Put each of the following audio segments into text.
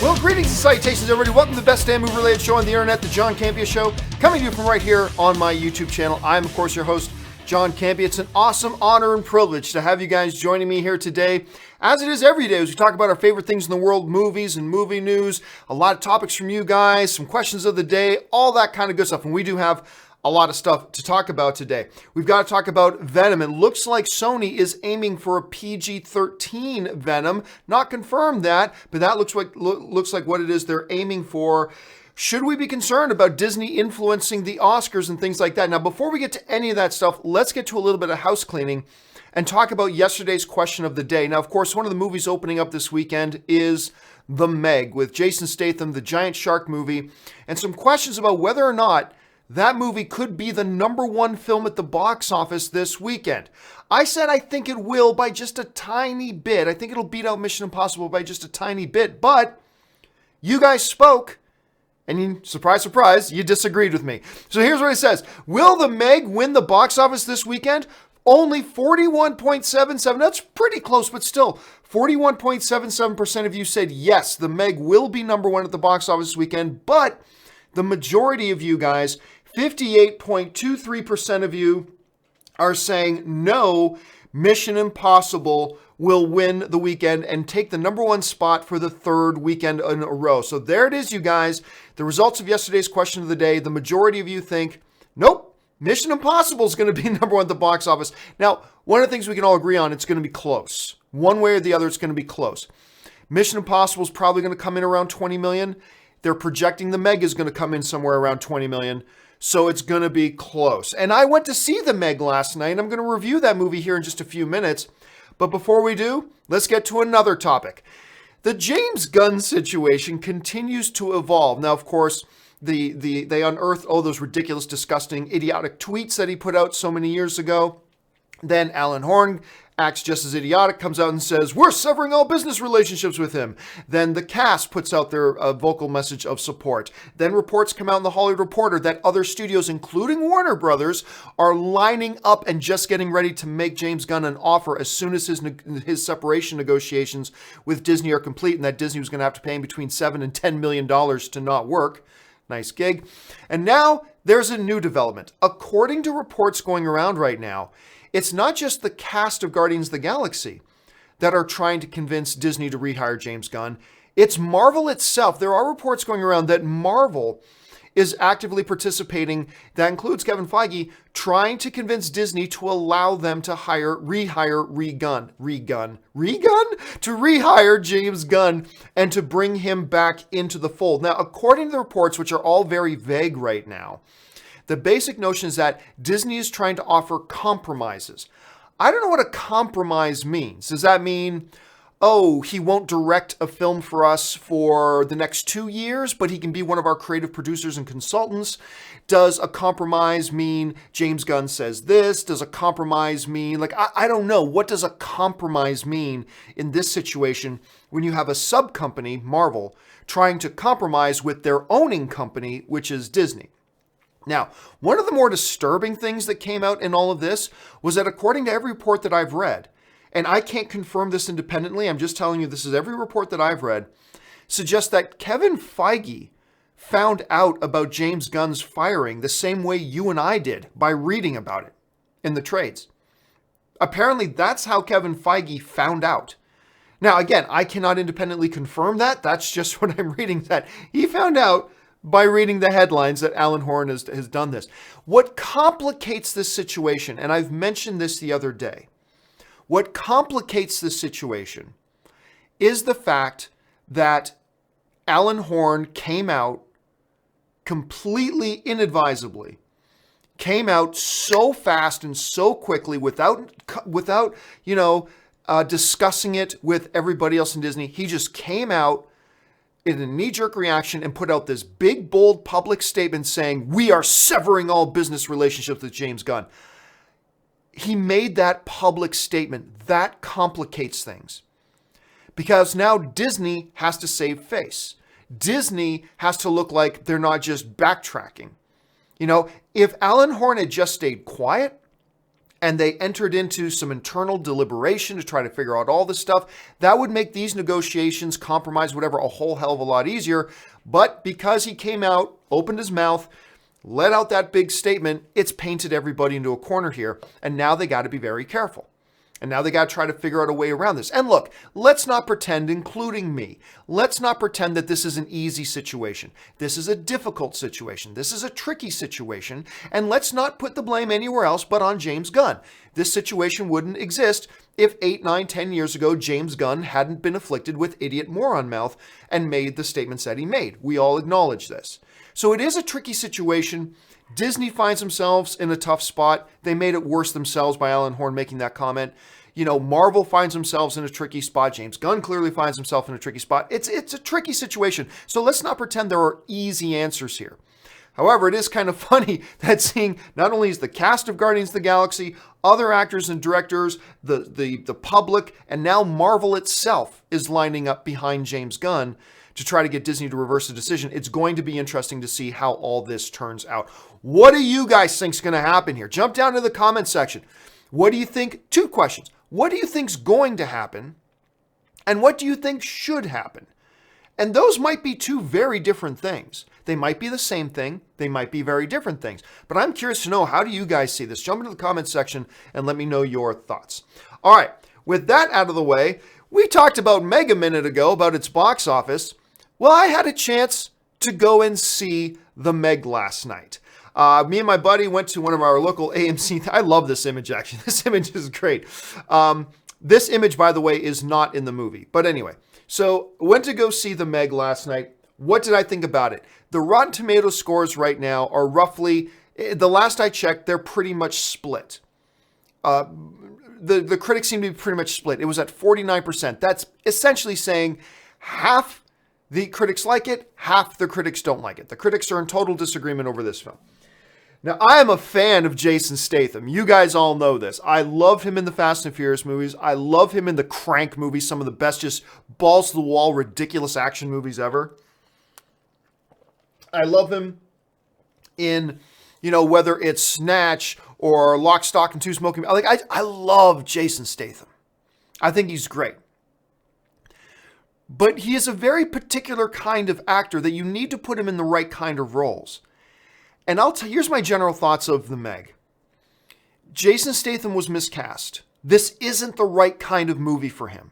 Well, greetings and salutations, everybody. Welcome to the best damn movie-related show on the internet, the John Campea Show, coming to you from right here on my YouTube channel. I'm, of course, your host, John Campea. It's an awesome honor and privilege to have you guys joining me here today, as it is every day, as we talk about our favorite things in the world, movies and movie news, a lot of topics from you guys, some questions of the day, all that kind of good stuff. And we do have a lot of stuff to talk about today. We've got to talk about Venom. It looks like Sony is aiming for a PG-13 Venom. Not confirmed that, but that looks like what it is they're aiming for. Should we be concerned about Disney influencing the Oscars and things like that? Now, before we get to any of that stuff, let's get to a little bit of house cleaning and talk about yesterday's question of the day. Now, of course, one of the movies opening up this weekend is The Meg with Jason Statham, the giant shark movie, and some questions about whether or not that movie could be the #1 film at the box office this weekend. I said I think it will by just a tiny bit. I think it'll beat out Mission Impossible by just a tiny bit, but you guys spoke, and you, surprise, surprise, you disagreed with me. So here's what it says. Will The Meg win the box office this weekend? Only 41.77, that's pretty close, but still, 41.77% of you said yes, The Meg will be #1 at the box office this weekend, but the majority of you guys, 58.23% of you are saying no, Mission Impossible will win the weekend and take the #1 spot for the third weekend in a row. So there it is, you guys. The results of yesterday's question of the day, the majority of you think, nope, Mission Impossible is going to be #1 at the box office. Now, one of the things we can all agree on, it's going to be close. One way or the other, it's going to be close. Mission Impossible is probably going to come in around 20 million. They're projecting The Meg is going to come in somewhere around 20 million. So it's going to be close. And I went to see The Meg last night. I'm going to review that movie here in just a few minutes. But before we do, let's get to another topic. The James Gunn situation continues to evolve. Now, of course, they unearthed all those ridiculous, disgusting, idiotic tweets that he put out so many years ago. Then Alan Horn acts just as idiotic, comes out and says, we're severing all business relationships with him. Then the cast puts out their vocal message of support. Then reports come out in the Hollywood Reporter that other studios, including Warner Brothers, are lining up and just getting ready to make James Gunn an offer as soon as his separation negotiations with Disney are complete, and that Disney was going to have to pay him between $7 and $10 million to not work. Nice gig. And now there's a new development. According to reports going around right now, it's not just the cast of Guardians of the Galaxy that are trying to convince Disney to rehire James Gunn. It's Marvel itself. There are reports going around that Marvel is actively participating. That includes Kevin Feige trying to convince Disney to allow them to rehire James Gunn and to bring him back into the fold. Now, according to the reports, which are all very vague right now, the basic notion is that Disney is trying to offer compromises. I don't know what a compromise means. Does that mean, oh, he won't direct a film for us for the next 2 years, but he can be one of our creative producers and consultants? Does a compromise mean James Gunn says this? Does a compromise mean, I don't know. What does a compromise mean in this situation when you have a sub-company, Marvel, trying to compromise with their owning company, which is Disney? Now, one of the more disturbing things that came out in all of this was that according to every report that I've read, and I can't confirm this independently, I'm just telling you this is every report that I've read, suggests that Kevin Feige found out about James Gunn's firing the same way you and I did by reading about it in the trades. Apparently, that's how Kevin Feige found out. Now, again, I cannot independently confirm that. That's just what I'm reading, that he found out by reading the headlines that Alan Horn has done this. What complicates this situation, and I've mentioned this the other day, what complicates this situation is the fact that Alan Horn came out completely inadvisably, came out so fast and so quickly without discussing it with everybody else in Disney. He just came out in a knee-jerk reaction and put out this big, bold public statement saying, we are severing all business relationships with James Gunn. He made that public statement. That complicates things. Because now Disney has to save face. Disney has to look like they're not just backtracking. If Alan Horn had just stayed quiet and they entered into some internal deliberation to try to figure out all this stuff, that would make these negotiations, compromise, whatever, a whole hell of a lot easier. But because he came out, opened his mouth, let out that big statement, it's painted everybody into a corner here. And now they got to be very careful. And now they got to try to figure out a way around this. And look, let's not pretend, including me, let's not pretend that this is an easy situation. This is a difficult situation. This is a tricky situation. And let's not put the blame anywhere else but on James Gunn. This situation wouldn't exist if 8, 9, 10 years ago, James Gunn hadn't been afflicted with idiot moron mouth and made the statements that he made. We all acknowledge this. So it is a tricky situation. Disney finds themselves in a tough spot. They made it worse themselves by Alan Horn making that comment. You know, Marvel finds themselves in a tricky spot. James Gunn clearly finds himself in a tricky spot. It's a tricky situation. So let's not pretend there are easy answers here. However, it is kind of funny that seeing not only is the cast of Guardians of the Galaxy, other actors and directors, the public, and now Marvel itself is lining up behind James Gunn to try to get Disney to reverse the decision. It's going to be interesting to see how all this turns out. What do you guys think is going to happen here? Jump down to the comment section. What do you think? 2 questions. What do you think's going to happen? And what do you think should happen? And those might be 2 very different things. They might be the same thing. They might be very different things. But I'm curious to know, how do you guys see this? Jump into the comment section and let me know your thoughts. All right. With that out of the way, we talked about Meg a minute ago, about its box office. Well, I had a chance to go and see the Meg last night. Me and my buddy went to one of our local AMC. I love this image, actually. This image is great. This image, by the way, is not in the movie. But anyway, so went to go see the Meg last night. What did I think about it? The Rotten Tomatoes scores right now are roughly, the last I checked, they're pretty much split. The critics seem to be pretty much split. It was at 49%. That's essentially saying half the critics like it, half the critics don't like it. The critics are in total disagreement over this film. Now, I am a fan of Jason Statham. You guys all know this. I love him in the Fast and Furious movies. I love him in the Crank movies, some of the best just balls-to-the-wall, ridiculous action movies ever. I love him in, you know, whether it's Snatch or Lock, Stock, and Two Smoking. I love Jason Statham. I think he's great. But he is a very particular kind of actor that you need to put him in the right kind of roles. And here's my general thoughts of the Meg. Jason Statham was miscast. This isn't the right kind of movie for him.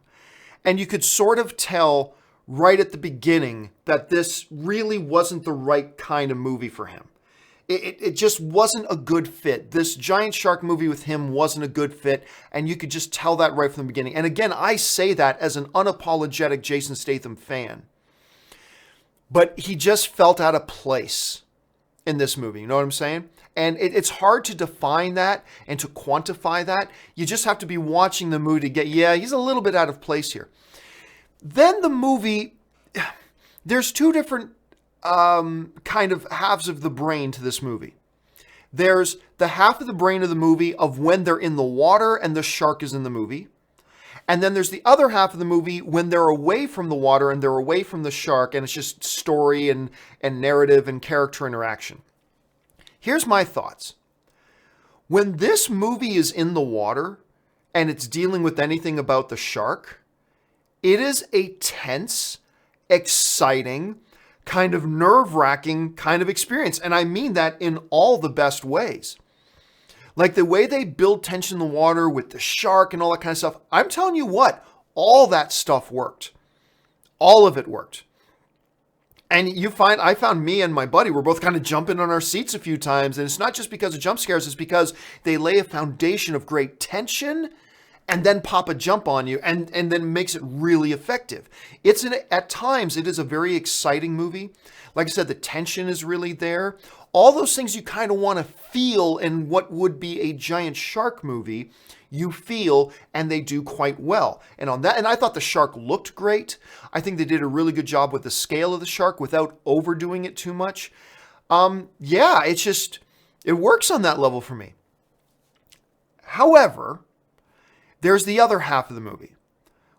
And you could sort of tell right at the beginning that this really wasn't the right kind of movie for him. It just wasn't a good fit. This giant shark movie with him wasn't a good fit, and you could just tell that right from the beginning. And again, I say that as an unapologetic Jason Statham fan. But he just felt out of place in this movie. You know what I'm saying? And it's hard to define that and to quantify that. You just have to be watching the movie to get, yeah, he's a little bit out of place here. Then the movie, there's 2 different kind of halves of the brain to this movie. There's the half of the brain of the movie of when they're in the water and the shark is in the movie. And then there's the other half of the movie when they're away from the water and they're away from the shark, and it's just story and narrative and character interaction. Here's my thoughts. When this movie is in the water and it's dealing with anything about the shark, it is a tense, exciting, kind of nerve-wracking kind of experience. And I mean that in all the best ways. Like the way they build tension in the water with the shark and all that kind of stuff. I'm telling you what, all that stuff worked. All of it worked. And I found me and my buddy were both kind of jumping on our seats a few times. And it's not just because of jump scares, it's because they lay a foundation of great tension and then pop a jump on you and then makes it really effective. At times, it is a very exciting movie. Like I said, the tension is really there. All those things you kind of want to feel in what would be a giant shark movie, you feel, and they do quite well. And on that, and I thought the shark looked great. I think they did a really good job with the scale of the shark without overdoing it too much. Yeah, it works on that level for me. However, there's the other half of the movie,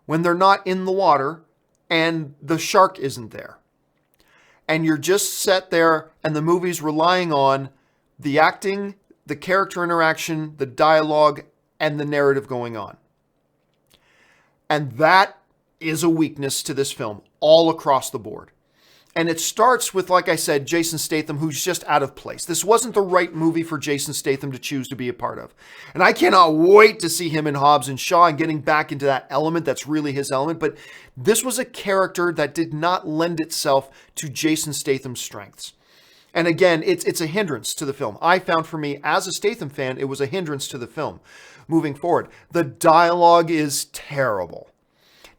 when they're not in the water and the shark isn't there. And you're just set there and the movie's relying on the acting, the character interaction, the dialogue, and the narrative going on. And that is a weakness to this film all across the board. And it starts with, like I said, Jason Statham, who's just out of place. This wasn't the right movie for Jason Statham to choose to be a part of. And I cannot wait to see him in Hobbs and Shaw and getting back into that element that's really his element. But this was a character that did not lend itself to Jason Statham's strengths. And again, it's a hindrance to the film. I found for me, as a Statham fan, it was a hindrance to the film moving forward. The dialogue is terrible.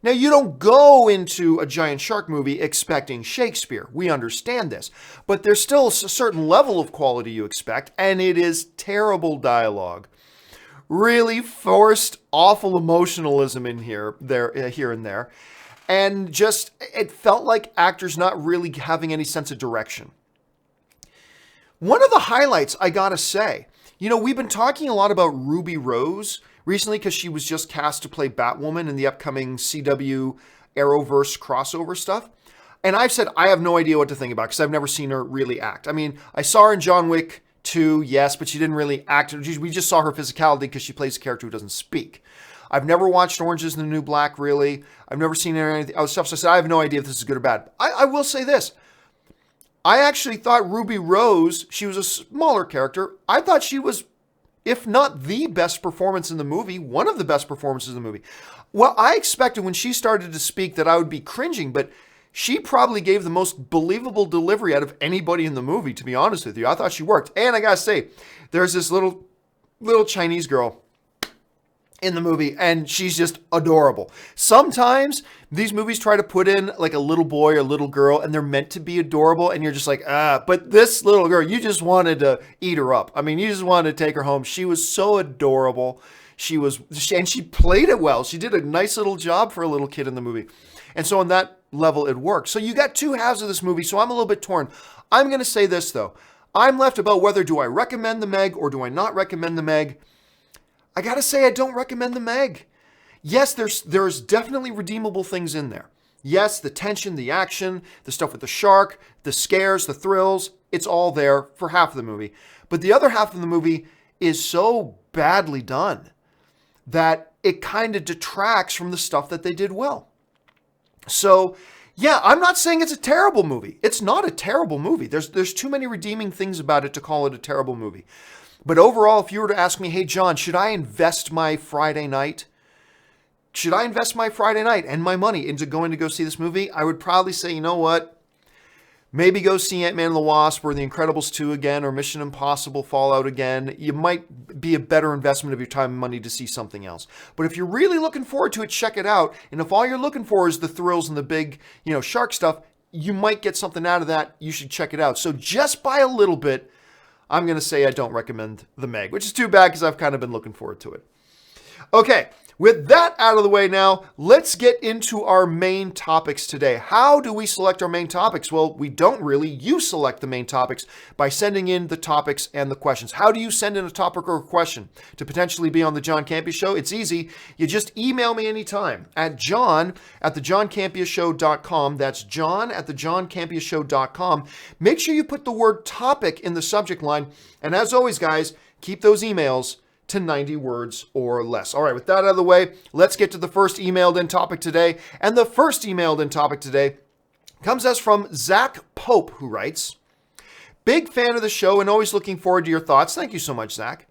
Now, you don't go into a giant shark movie expecting Shakespeare. We understand this. But there's still a certain level of quality you expect, and it is terrible dialogue. Really forced, awful emotionalism in here and there. And just, it felt like actors not really having any sense of direction. One of the highlights, I gotta say, we've been talking a lot about Ruby Rose recently because she was just cast to play Batwoman in the upcoming CW Arrowverse crossover stuff. And I've said I have no idea what to think about because I've never seen her really act. I mean, I saw her in John Wick 2, yes, but she didn't really act. We just saw her physicality because she plays a character who doesn't speak. I've never watched Orange is the New Black, really. I've never seen any other stuff. So I said, I have no idea if this is good or bad. I will say this. I actually thought Ruby Rose, she was a smaller character. I thought she was, if not the best performance in the movie, one of the best performances in the movie. Well, I expected when she started to speak that I would be cringing, but she probably gave the most believable delivery out of anybody in the movie, to be honest with you. I thought she worked. And I gotta say, there's this little Chinese girl in the movie, and she's just adorable. Sometimes these movies try to put in like a little boy or little girl, and they're meant to be adorable, and you're just like, but this little girl, you just wanted to eat her up. I mean, you just wanted to take her home. She was so adorable. And she played it well. She did a nice little job for a little kid in the movie. And so on that level, it worked. So you got two halves of this movie, so I'm a little bit torn. I'm going to say this, though. I'm left about whether do I recommend the Meg or do I not recommend the Meg. I gotta say, I don't recommend the Meg. Yes, there's definitely redeemable things in there. Yes, the tension, the action, the stuff with the shark, the scares, the thrills, it's all there for half of the movie. But the other half of the movie is so badly done that it kind of detracts from the stuff that they did well. So, yeah, I'm not saying it's a terrible movie. It's not a terrible movie. There's too many redeeming things about it to call it a terrible movie. But overall, if you were to ask me, hey, John, should I invest my Friday night? Should I invest my Friday night and my money into going to go see this movie? I would probably say, you know what? Maybe go see Ant-Man and the Wasp or The Incredibles 2 again or Mission Impossible Fallout again. You might be a better investment of your time and money to see something else. But if you're really looking forward to it, check it out. And if all you're looking for is the thrills and the big, shark stuff, you might get something out of that. You should check it out. So just by a little bit, I'm going to say I don't recommend the Meg, which is too bad because I've kind of been looking forward to it. Okay, with that out of the way now, let's get into our main topics today. How do we select our main topics? Well, we don't really. You select the main topics by sending in the topics and the questions. How do you send in a topic or a question to potentially be on the John Campea Show? It's easy. You just email me anytime at john@thejohncampeashow.com. That's john@thejohncampeashow.com. Make sure you put the word topic in the subject line. And as always, guys, keep those emails to 90 words or less. All right, with that out of the way, let's get to the first emailed in topic today. And the first emailed in topic today comes us from Zach Pope, who writes, big fan of the show and always looking forward to your thoughts. Thank you so much, Zach.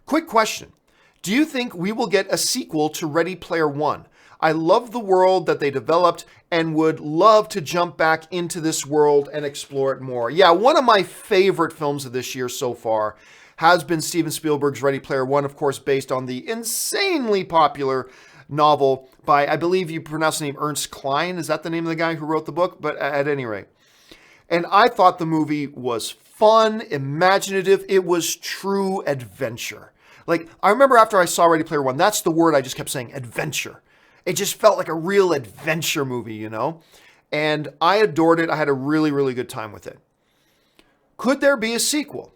Quick question. Do you think we will get a sequel to Ready Player One? I love the world that they developed and would love to jump back into this world and explore it more. Yeah, one of my favorite films of this year so far has been Steven Spielberg's Ready Player One, of course, based on the insanely popular novel by, I believe you pronounce the name Ernst Cline. Is that the name of the guy who wrote the book? But at any rate. And I thought the movie was fun, imaginative. It was true adventure. Like, I remember after I saw Ready Player One, that's the word I just kept saying, adventure. It just felt like a real adventure movie, And I adored it. I had a really, really good time with it. Could there be a sequel?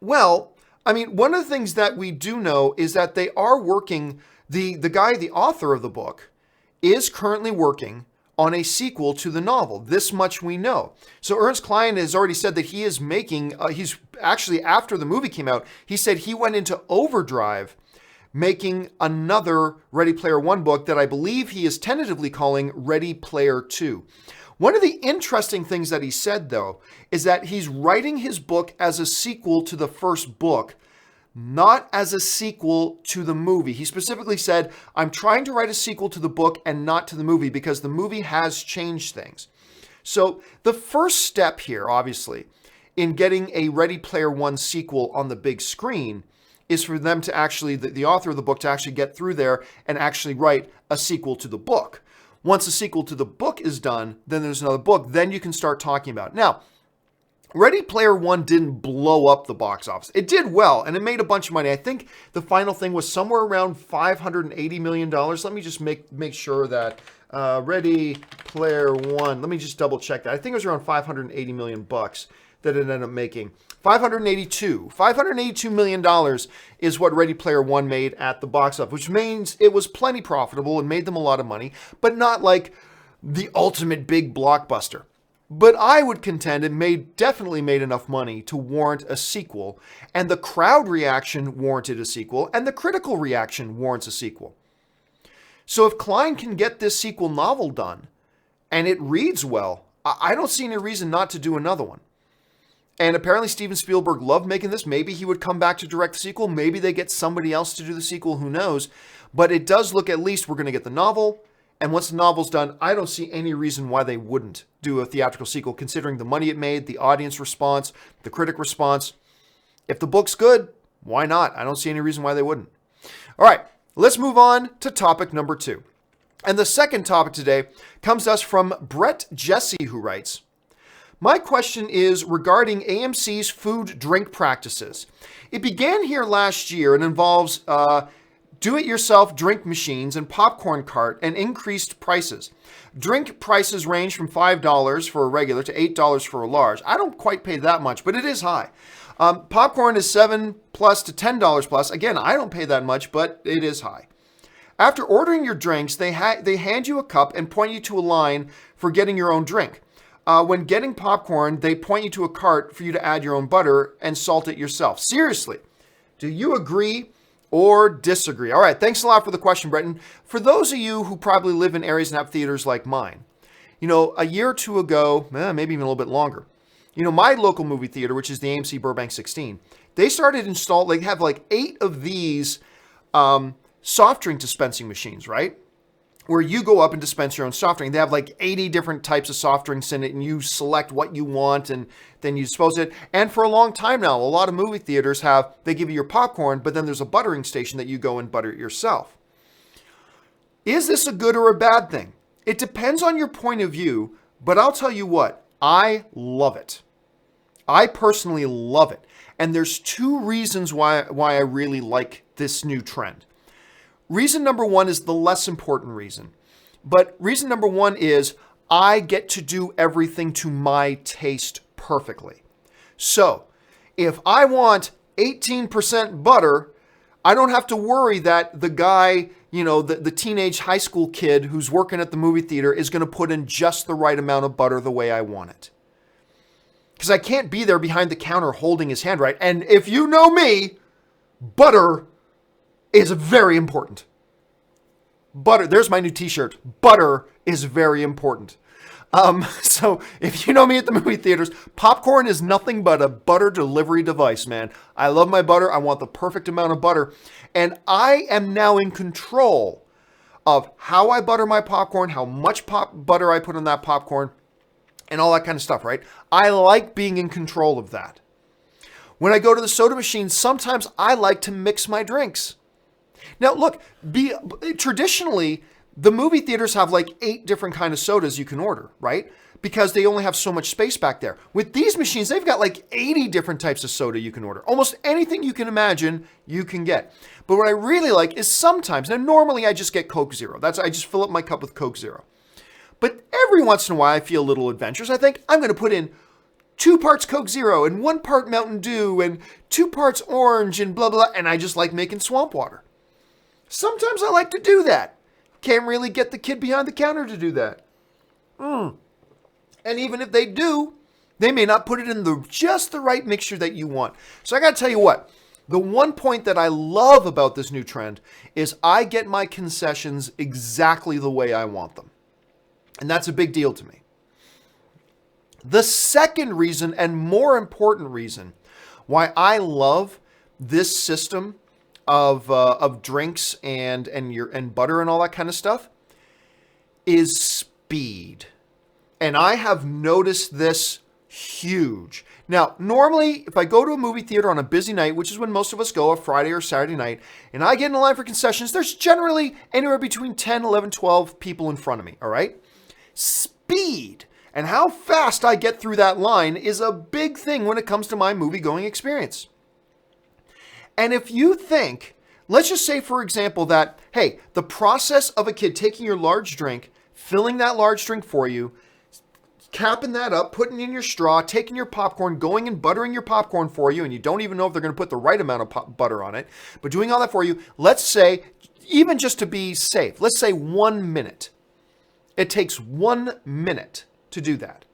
Well, I mean, one of the things that we do know is that they are working, the author of the book is currently working on a sequel to the novel. This much we know. So Ernst Cline has already said that he is making, he's actually, after the movie came out, he said he went into overdrive making another Ready Player One book that I believe he is tentatively calling Ready Player Two. One of the interesting things that he said, though, is that he's writing his book as a sequel to the first book, not as a sequel to the movie. He specifically said, I'm trying to write a sequel to the book and not to the movie because the movie has changed things. So the first step here, obviously, in getting a Ready Player One sequel on the big screen is for them to actually, the author of the book, to actually get through there and actually write a sequel to the book. Once a sequel to the book is done, then there's another book. Then you can start talking about it. Now, Ready Player One didn't blow up the box office. It did well, and it made a bunch of money. I think the final thing was somewhere around $580 million. Let me just make sure that Ready Player One, let me just double check that. I think it was around 580 million bucks that it ended up making. $582 million is what Ready Player One made at the box office, which means it was plenty profitable and made them a lot of money, but not like the ultimate big blockbuster. But I would contend it definitely made enough money to warrant a sequel, and the crowd reaction warranted a sequel, and the critical reaction warrants a sequel. So if Cline can get this sequel novel done, and it reads well, I don't see any reason not to do another one. And apparently Steven Spielberg loved making this. Maybe he would come back to direct the sequel. Maybe they get somebody else to do the sequel. Who knows? But it does look, at least we're going to get the novel. And once the novel's done, I don't see any reason why they wouldn't do a theatrical sequel, considering the money it made, the audience response, the critic response. If the book's good, why not? I don't see any reason why they wouldn't. All right, let's move on to topic number 2. And the second topic today comes to us from Brett Jesse, who writes, my question is regarding AMC's food drink practices. It began here last year and involves do-it-yourself drink machines and popcorn cart and increased prices. Drink prices range from $5 for a regular to $8 for a large. I don't quite pay that much, but it is high. Popcorn is $7 plus to $10 plus. Again, I don't pay that much, but it is high. After ordering your drinks, they hand you a cup and point you to a line for getting your own drink. When getting popcorn, they point you to a cart for you to add your own butter and salt it yourself. Seriously, do you agree or disagree? All right, thanks a lot for the question, Bretton. For those of you who probably live in areas and have theaters like mine, a year or two ago, maybe even a little bit longer, my local movie theater, which is the AMC Burbank 16, they started they have like 8 of these soft drink dispensing machines, right? Where you go up and dispense your own soft drink. They have like 80 different types of soft drinks in it, and you select what you want, and then you dispose it. And for a long time now, a lot of movie theaters they give you your popcorn, but then there's a buttering station that you go and butter it yourself. Is this a good or a bad thing? It depends on your point of view, but I'll tell you what, I love it. I personally love it. And there's 2 reasons why I really like this new trend. Reason number 1 is the less important reason. But reason number 1 is I get to do everything to my taste perfectly. So if I want 18% butter, I don't have to worry that the guy, the teenage high school kid who's working at the movie theater is going to put in just the right amount of butter the way I want it. Because I can't be there behind the counter holding his hand right. And if you know me, butter is very important. Butter, there's my new t-shirt. Butter is very important. So if you know me at the movie theaters, popcorn is nothing but a butter delivery device, man. I love my butter. I want the perfect amount of butter. And I am now in control of how I butter my popcorn, how much butter I put on that popcorn, and all that kind of stuff, right? I like being in control of that. When I go to the soda machine, sometimes I like to mix my drinks. Now, look, traditionally, the movie theaters have like 8 different kind of sodas you can order, right? Because they only have so much space back there. With these machines, they've got like 80 different types of soda you can order. Almost anything you can imagine, you can get. But what I really like is sometimes, now normally I just get Coke Zero. I just fill up my cup with Coke Zero. But every once in a while, I feel a little adventurous. I think I'm going to put in 2 parts Coke Zero and 1 part Mountain Dew and 2 parts orange and blah, blah, and I just like making swamp water. Sometimes I like to do that. Can't really get the kid behind the counter to do that. And even if they do, they may not put it in just the right mixture that you want. So I got to tell you what, the one point that I love about this new trend is I get my concessions exactly the way I want them. And that's a big deal to me. The second reason, and more important reason, why I love this system of drinks and butter and all that kind of stuff is speed. And I have noticed this huge. Now, normally, if I go to a movie theater on a busy night, which is when most of us go, a Friday or Saturday night, and I get in line for concessions, there's generally anywhere between 10, 11, 12 people in front of me, all right? Speed and how fast I get through that line is a big thing when it comes to my movie-going experience. And if you think, let's just say, for example, that, hey, the process of a kid taking your large drink, filling that large drink for you, capping that up, putting in your straw, taking your popcorn, going and buttering your popcorn for you, and you don't even know if they're going to put the right amount of butter on it, but doing all that for you, let's say, even just to be safe, let's say 1 minute. It takes 1 minute to do that.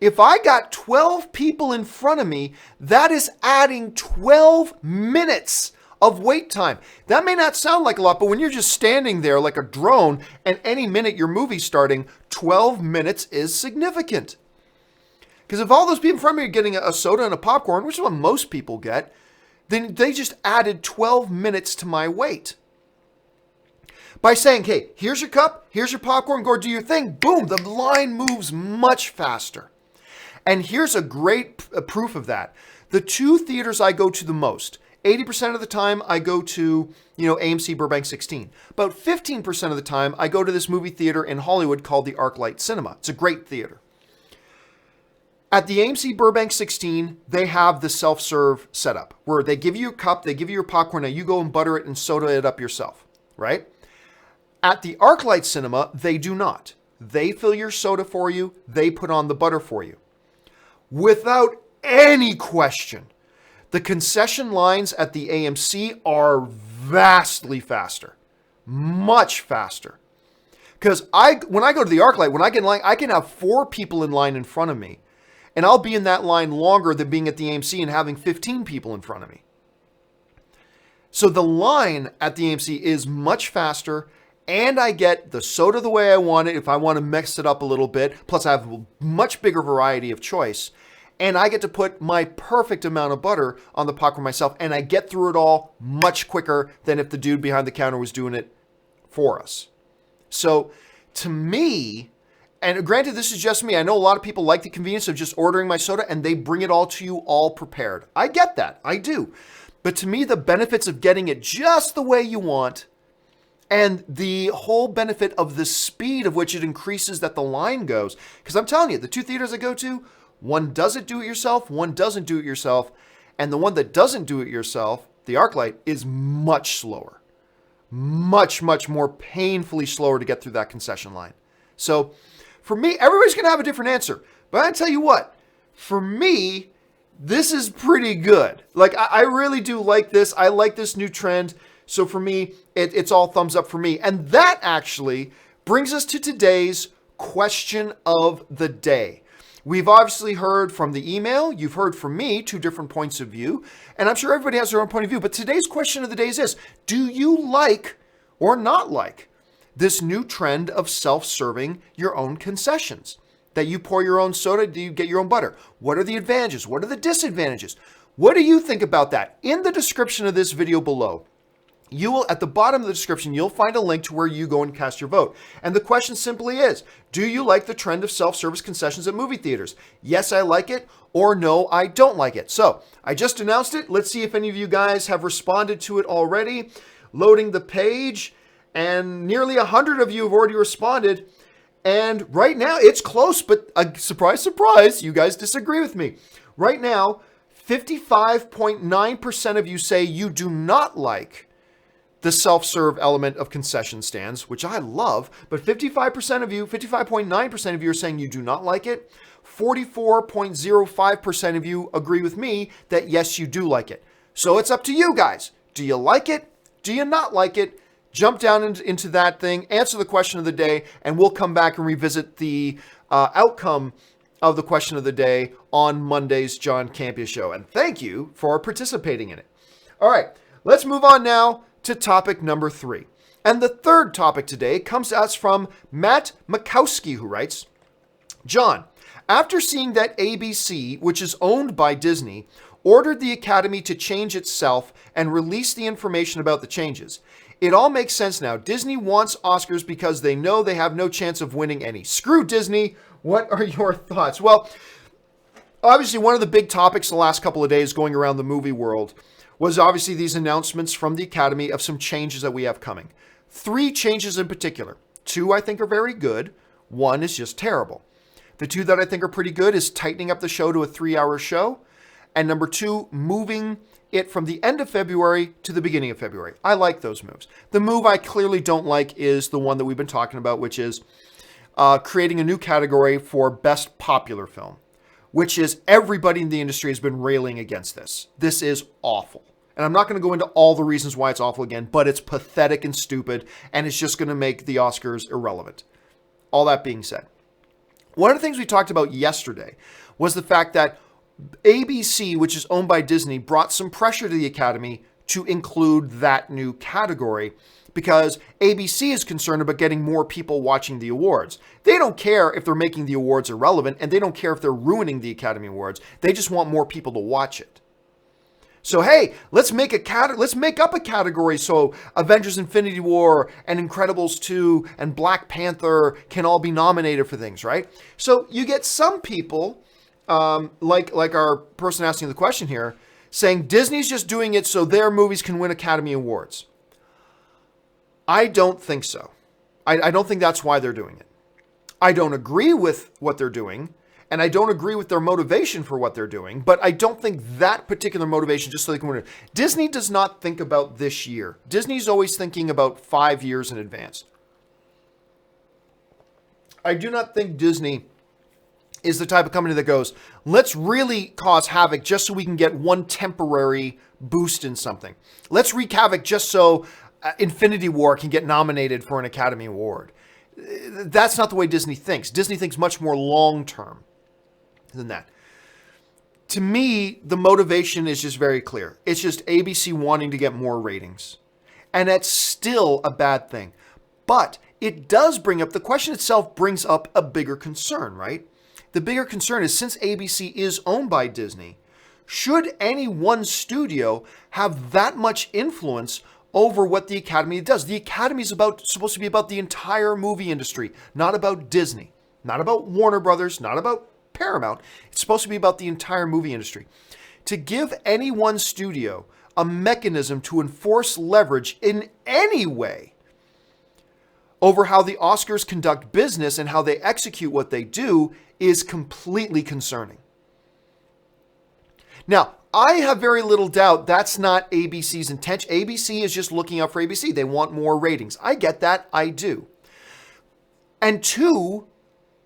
If I got 12 people in front of me, that is adding 12 minutes of wait time. That may not sound like a lot, but when you're just standing there like a drone and any minute your movie's starting, 12 minutes is significant. Because if all those people in front of me are getting a soda and a popcorn, which is what most people get, then they just added 12 minutes to my wait. By saying, hey, here's your cup, here's your popcorn, go do your thing, boom, the line moves much faster. And here's a great proof of that. The two theaters I go to the most, 80% of the time I go to, AMC Burbank 16. About 15% of the time I go to this movie theater in Hollywood called the ArcLight Cinema. It's a great theater. At the AMC Burbank 16, they have the self-serve setup where they give you a cup, they give you your popcorn, now you go and butter it and soda it up yourself, right? At the ArcLight Cinema, they do not. They fill your soda for you, they put on the butter for you. Without any question, the concession lines at the AMC are vastly faster, much faster. Because when I go to the ArcLight, when I get in line, I can have 4 people in line in front of me, and I'll be in that line longer than being at the AMC and having 15 people in front of me. So the line at the AMC is much faster, and I get the soda the way I want it if I want to mix it up a little bit. Plus, I have a much bigger variety of choice. And I get to put my perfect amount of butter on the popcorn myself, and I get through it all much quicker than if the dude behind the counter was doing it for us. So to me, and granted, this is just me. I know a lot of people like the convenience of just ordering my soda and they bring it all to you all prepared. I get that. I do. But to me, the benefits of getting it just the way you want and the whole benefit of the speed of which it increases that the line goes. Because I'm telling you, the two theaters I go to, one does it do it yourself, one doesn't do it yourself. And the one that doesn't do it yourself, the ArcLight, is much slower. Much, much more painfully slower to get through that concession line. So for me, everybody's going to have a different answer. But I tell you what, for me, this is pretty good. Like, I really do like this. I like this new trend. So for me, it's all thumbs up for me. And that actually brings us to today's question of the day. We've obviously heard from the email. You've heard from me, 2 different points of view. And I'm sure everybody has their own point of view. But today's question of the day is this. Do you like or not like this new trend of self-serving your own concessions? That you pour your own soda, do you get your own butter? What are the advantages? What are the disadvantages? What do you think about that? In the description of this video below, you will, at the bottom of the description, you'll find a link to where you go and cast your vote. And the question simply is, do you like the trend of self-service concessions at movie theaters? Yes, I like it, or no, I don't like it. So I just announced it. Let's see if any of you guys have responded to it already. Loading the page, and nearly 100 of you have already responded. And right now, it's close, but surprise, surprise, you guys disagree with me. Right now, 55.9% of you say you do not like the self-serve element of concession stands, which I love, but 55% of you, 55.9% of you are saying you do not like it. 44.05% of you agree with me that yes, you do like it. So it's up to you guys. Do you like it? Do you not like it? jump down into that thing, answer the question of the day, and we'll come back and revisit the outcome of the question of the day on Monday's John Campea show. And thank you for participating in it. All right, let's move on now to topic number 3. And the third topic today comes to us from Matt Makowski, who writes, John, after seeing that ABC, which is owned by Disney, ordered the Academy to change itself and release the information about the changes, it all makes sense now. Disney wants Oscars because they know they have no chance of winning any. Screw Disney. What are your thoughts? Well, obviously one of the big topics the last couple of days going around the movie world was obviously these announcements from the Academy of some changes that we have coming. 3 changes in particular. 2 I think are very good. 1 is just terrible. The 2 that I think are pretty good is tightening up the show to a 3-hour show. And number 2, moving it from the end of February to the beginning of February. I like those moves. The move I clearly don't like is the one that we've been talking about, which is creating a new category for Best Popular Film, which is everybody in the industry has been railing against this. This is awful. And I'm not going to go into all the reasons why it's awful again, but it's pathetic and stupid, and it's just going to make the Oscars irrelevant. All that being said, one of the things we talked about yesterday was the fact that ABC, which is owned by Disney, brought some pressure to the Academy to include that new category because ABC is concerned about getting more people watching the awards. They don't care if they're making the awards irrelevant, and they don't care if they're ruining the Academy Awards. They just want more people to watch it. So hey, let's make up a category so Avengers Infinity War and Incredibles 2 and Black Panther can all be nominated for things, right? So you get some people, like our person asking the question here, saying Disney's just doing it so their movies can win Academy Awards. I don't think so. I don't think that's why they're doing it. I don't agree with what they're doing, and I don't agree with their motivation for what they're doing, but I don't think that particular motivation, just so they can win it. Disney does not think about this year. Disney's always thinking about 5 years in advance. I do not think Disney is the type of company that goes, let's really cause havoc just so we can get one temporary boost in something. Let's wreak havoc just so Infinity War can get nominated for an Academy Award. That's not the way Disney thinks. Disney thinks much more long-term than that. To me, the motivation is just very clear. It's just ABC wanting to get more ratings. And that's still a bad thing. But it does bring up, the question itself brings up a bigger concern, right? The bigger concern is, since ABC is owned by Disney, should any one studio have that much influence over what the Academy does? The Academy is supposed to be about the entire movie industry, not about Disney, not about Warner Brothers, not about Paramount. It's supposed to be about the entire movie industry. To give any one studio a mechanism to enforce leverage in any way over how the Oscars conduct business and how they execute what they do is completely concerning. Now, I have very little doubt that's not ABC's intention. ABC is just looking out for ABC. They want more ratings. I get that. I do. And 2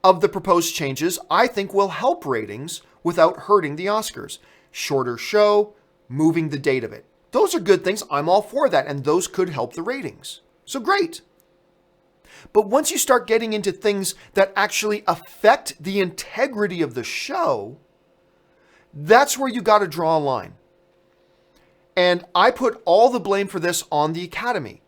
of the proposed changes I think will help ratings without hurting the Oscars. Shorter show, moving the date of it. Those are good things. I'm all for that. And those could help the ratings. So great. But once you start getting into things that actually affect the integrity of the show, that's where you got to draw a line. And I put all the blame for this on the Academy.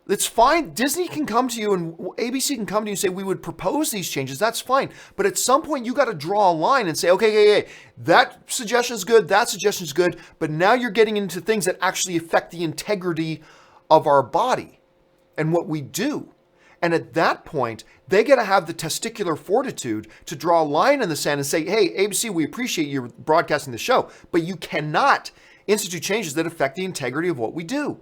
It's fine. Disney can come to you and ABC can come to you and say, we would propose these changes. That's fine. But at some point, you got to draw a line and say, okay, that suggestion is good. That suggestion is good. But now you're getting into things that actually affect the integrity of our body and what we do. And at that point, they got to have the testicular fortitude to draw a line in the sand and say, hey, ABC, we appreciate you broadcasting the show, but you cannot institute changes that affect the integrity of what we do.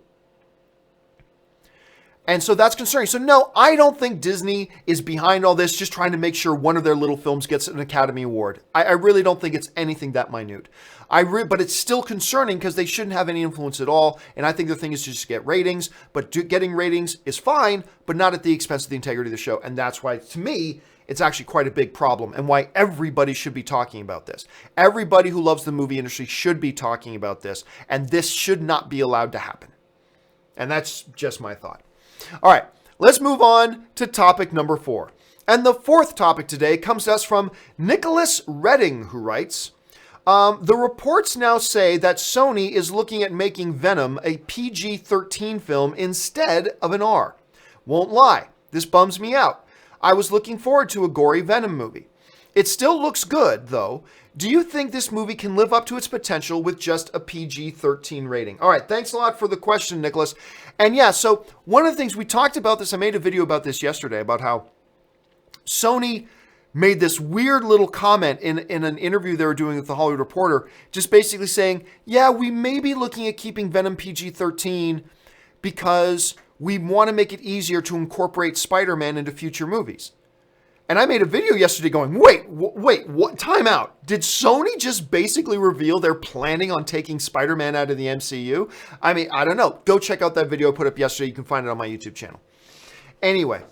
And so that's concerning. So no, I don't think Disney is behind all this just trying to make sure one of their little films gets an Academy Award. I really don't think it's anything that minute. But it's still concerning because they shouldn't have any influence at all. And I think the thing is to just get ratings. But getting ratings is fine, but not at the expense of the integrity of the show. And that's why, to me, it's actually quite a big problem and why everybody should be talking about this. Everybody who loves the movie industry should be talking about this. And this should not be allowed to happen. And that's just my thought. All right, let's move on to topic number 4. And the fourth topic today comes to us from Nicholas Redding, who writes, the reports now say that Sony is looking at making Venom a PG-13 film instead of an R. Won't lie, this bums me out. I was looking forward to a gory Venom movie. It still looks good, though. Do you think this movie can live up to its potential with just a PG-13 rating? All right, thanks a lot for the question, Nicholas. And yeah, so one of the things we talked about this, I made a video about this yesterday, about how Sony made this weird little comment in an interview they were doing with the Hollywood Reporter, just basically saying, yeah, we may be looking at keeping Venom PG-13 because we want to make it easier to incorporate Spider-Man into future movies. And I made a video yesterday going, wait, what? Time out. Did Sony just basically reveal they're planning on taking Spider-Man out of the MCU? I mean, I don't know. Go check out that video I put up yesterday. You can find it on my YouTube channel. Anyway,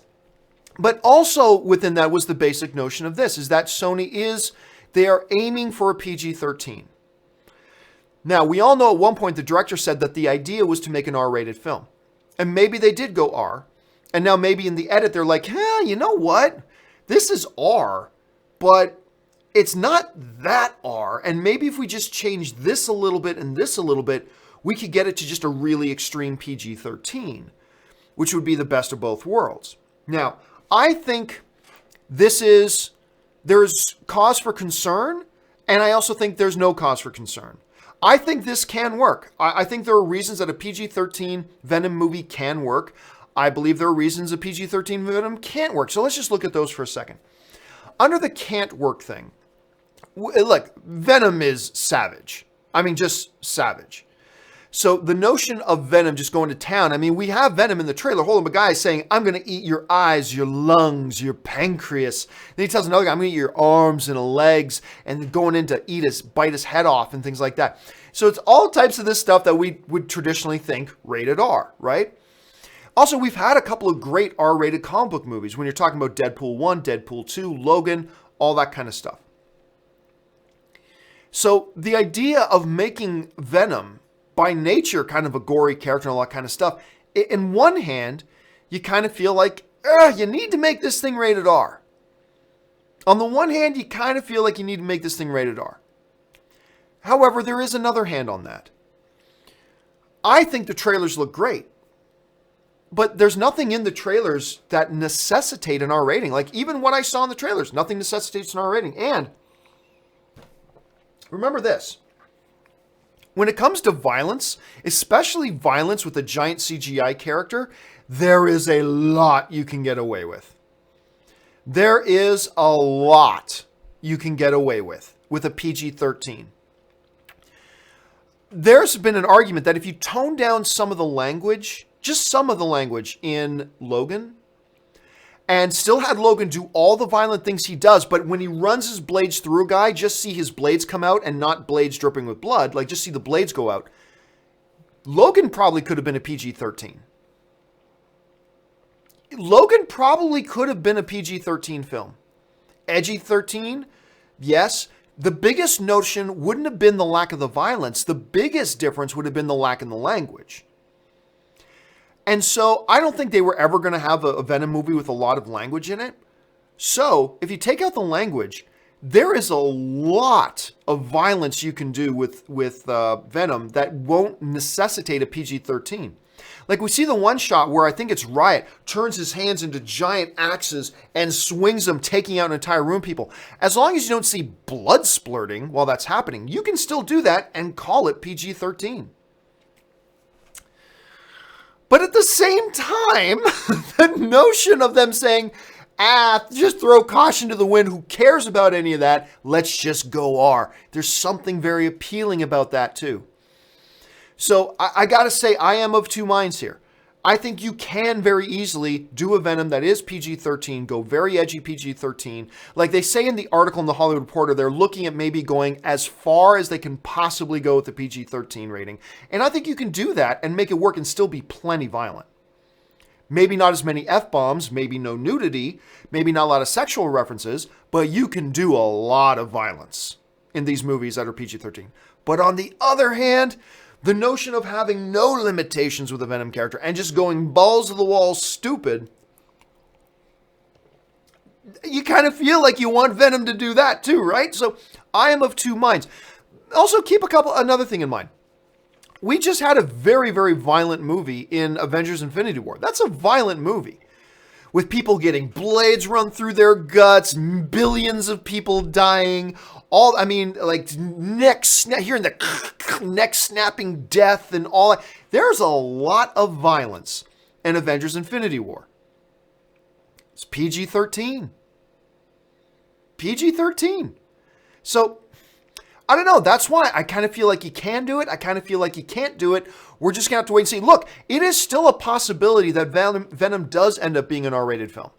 but also within that was the basic notion of this, is that Sony they are aiming for a PG-13. Now, we all know at one point the director said that the idea was to make an R-rated film. And maybe they did go R. And now maybe in the edit they're like, you know what? This is R, but it's not that R. And maybe if we just change this a little bit and this a little bit, we could get it to just a really extreme PG-13, which would be the best of both worlds. Now, I think there's cause for concern, and I also think there's no cause for concern. I think this can work. I think there are reasons that a PG-13 Venom movie can work. I believe there are reasons a PG-13 Venom can't work. So let's just look at those for a second. Under the can't work thing, look, Venom is savage. I mean, just savage. So the notion of Venom just going to town, I mean, we have Venom in the trailer holding a guy saying, I'm going to eat your eyes, your lungs, your pancreas. Then he tells another guy, I'm going to eat your arms and legs, and going in to bite his head off and things like that. So it's all types of this stuff that we would traditionally think rated R, right? Also, we've had a couple of great R-rated comic book movies when you're talking about Deadpool 1, Deadpool 2, Logan, all that kind of stuff. So the idea of making Venom by nature kind of a gory character and all that kind of stuff, in one hand, you kind of feel like, you need to make this thing rated R. On the one hand, you kind of feel like you need to make this thing rated R. However, there is another hand on that. I think the trailers look great, but there's nothing in the trailers that necessitate an R rating. Like, even what I saw in the trailers, nothing necessitates an R rating. And remember this. When it comes to violence, especially violence with a giant CGI character, there is a lot you can get away with. There is a lot you can get away with a PG-13. There's been an argument that if you tone down some of the language, just some of the language in Logan, and still had Logan do all the violent things he does, but when he runs his blades through a guy, just see his blades come out and not blades dripping with blood, like just see the blades go out. Logan probably could have been a PG-13. Logan probably could have been a PG-13 film. Edgy 13, yes. The biggest notion wouldn't have been the lack of the violence. The biggest difference would have been the lack in the language. And so I don't think they were ever going to have a Venom movie with a lot of language in it. So if you take out the language, there is a lot of violence you can do with Venom that won't necessitate a PG-13. Like we see the one shot where I think it's Riot turns his hands into giant axes and swings them, taking out an entire room of people. As long as you don't see blood splurting while that's happening, you can still do that and call it PG-13. But at the same time, the notion of them saying, just throw caution to the wind, who cares about any of that, let's just go R. There's something very appealing about that too. So I gotta say, I am of two minds here. I think you can very easily do a Venom that is PG-13, go very edgy PG-13. Like they say in the article in the Hollywood Reporter, they're looking at maybe going as far as they can possibly go with the PG-13 rating. And I think you can do that and make it work and still be plenty violent. Maybe not as many F-bombs, maybe no nudity, maybe not a lot of sexual references, but you can do a lot of violence in these movies that are PG-13. But on the other hand, The notion of having no limitations with a Venom character and just going balls to the wall stupid, you kind of feel like you want Venom to do that too, right? So I am of two minds. Also, keep another thing in mind. We just had a very, very violent movie in Avengers Infinity War. That's a violent movie. With people getting blades run through their guts, billions of people dying, hearing the neck snapping death and all that. There's a lot of violence in Avengers Infinity War. It's PG-13. PG-13. So, I don't know. That's why I kind of feel like you can do it. I kind of feel like you can't do it. We're just going to have to wait and see. Look, it is still a possibility that Venom does end up being an R-rated film.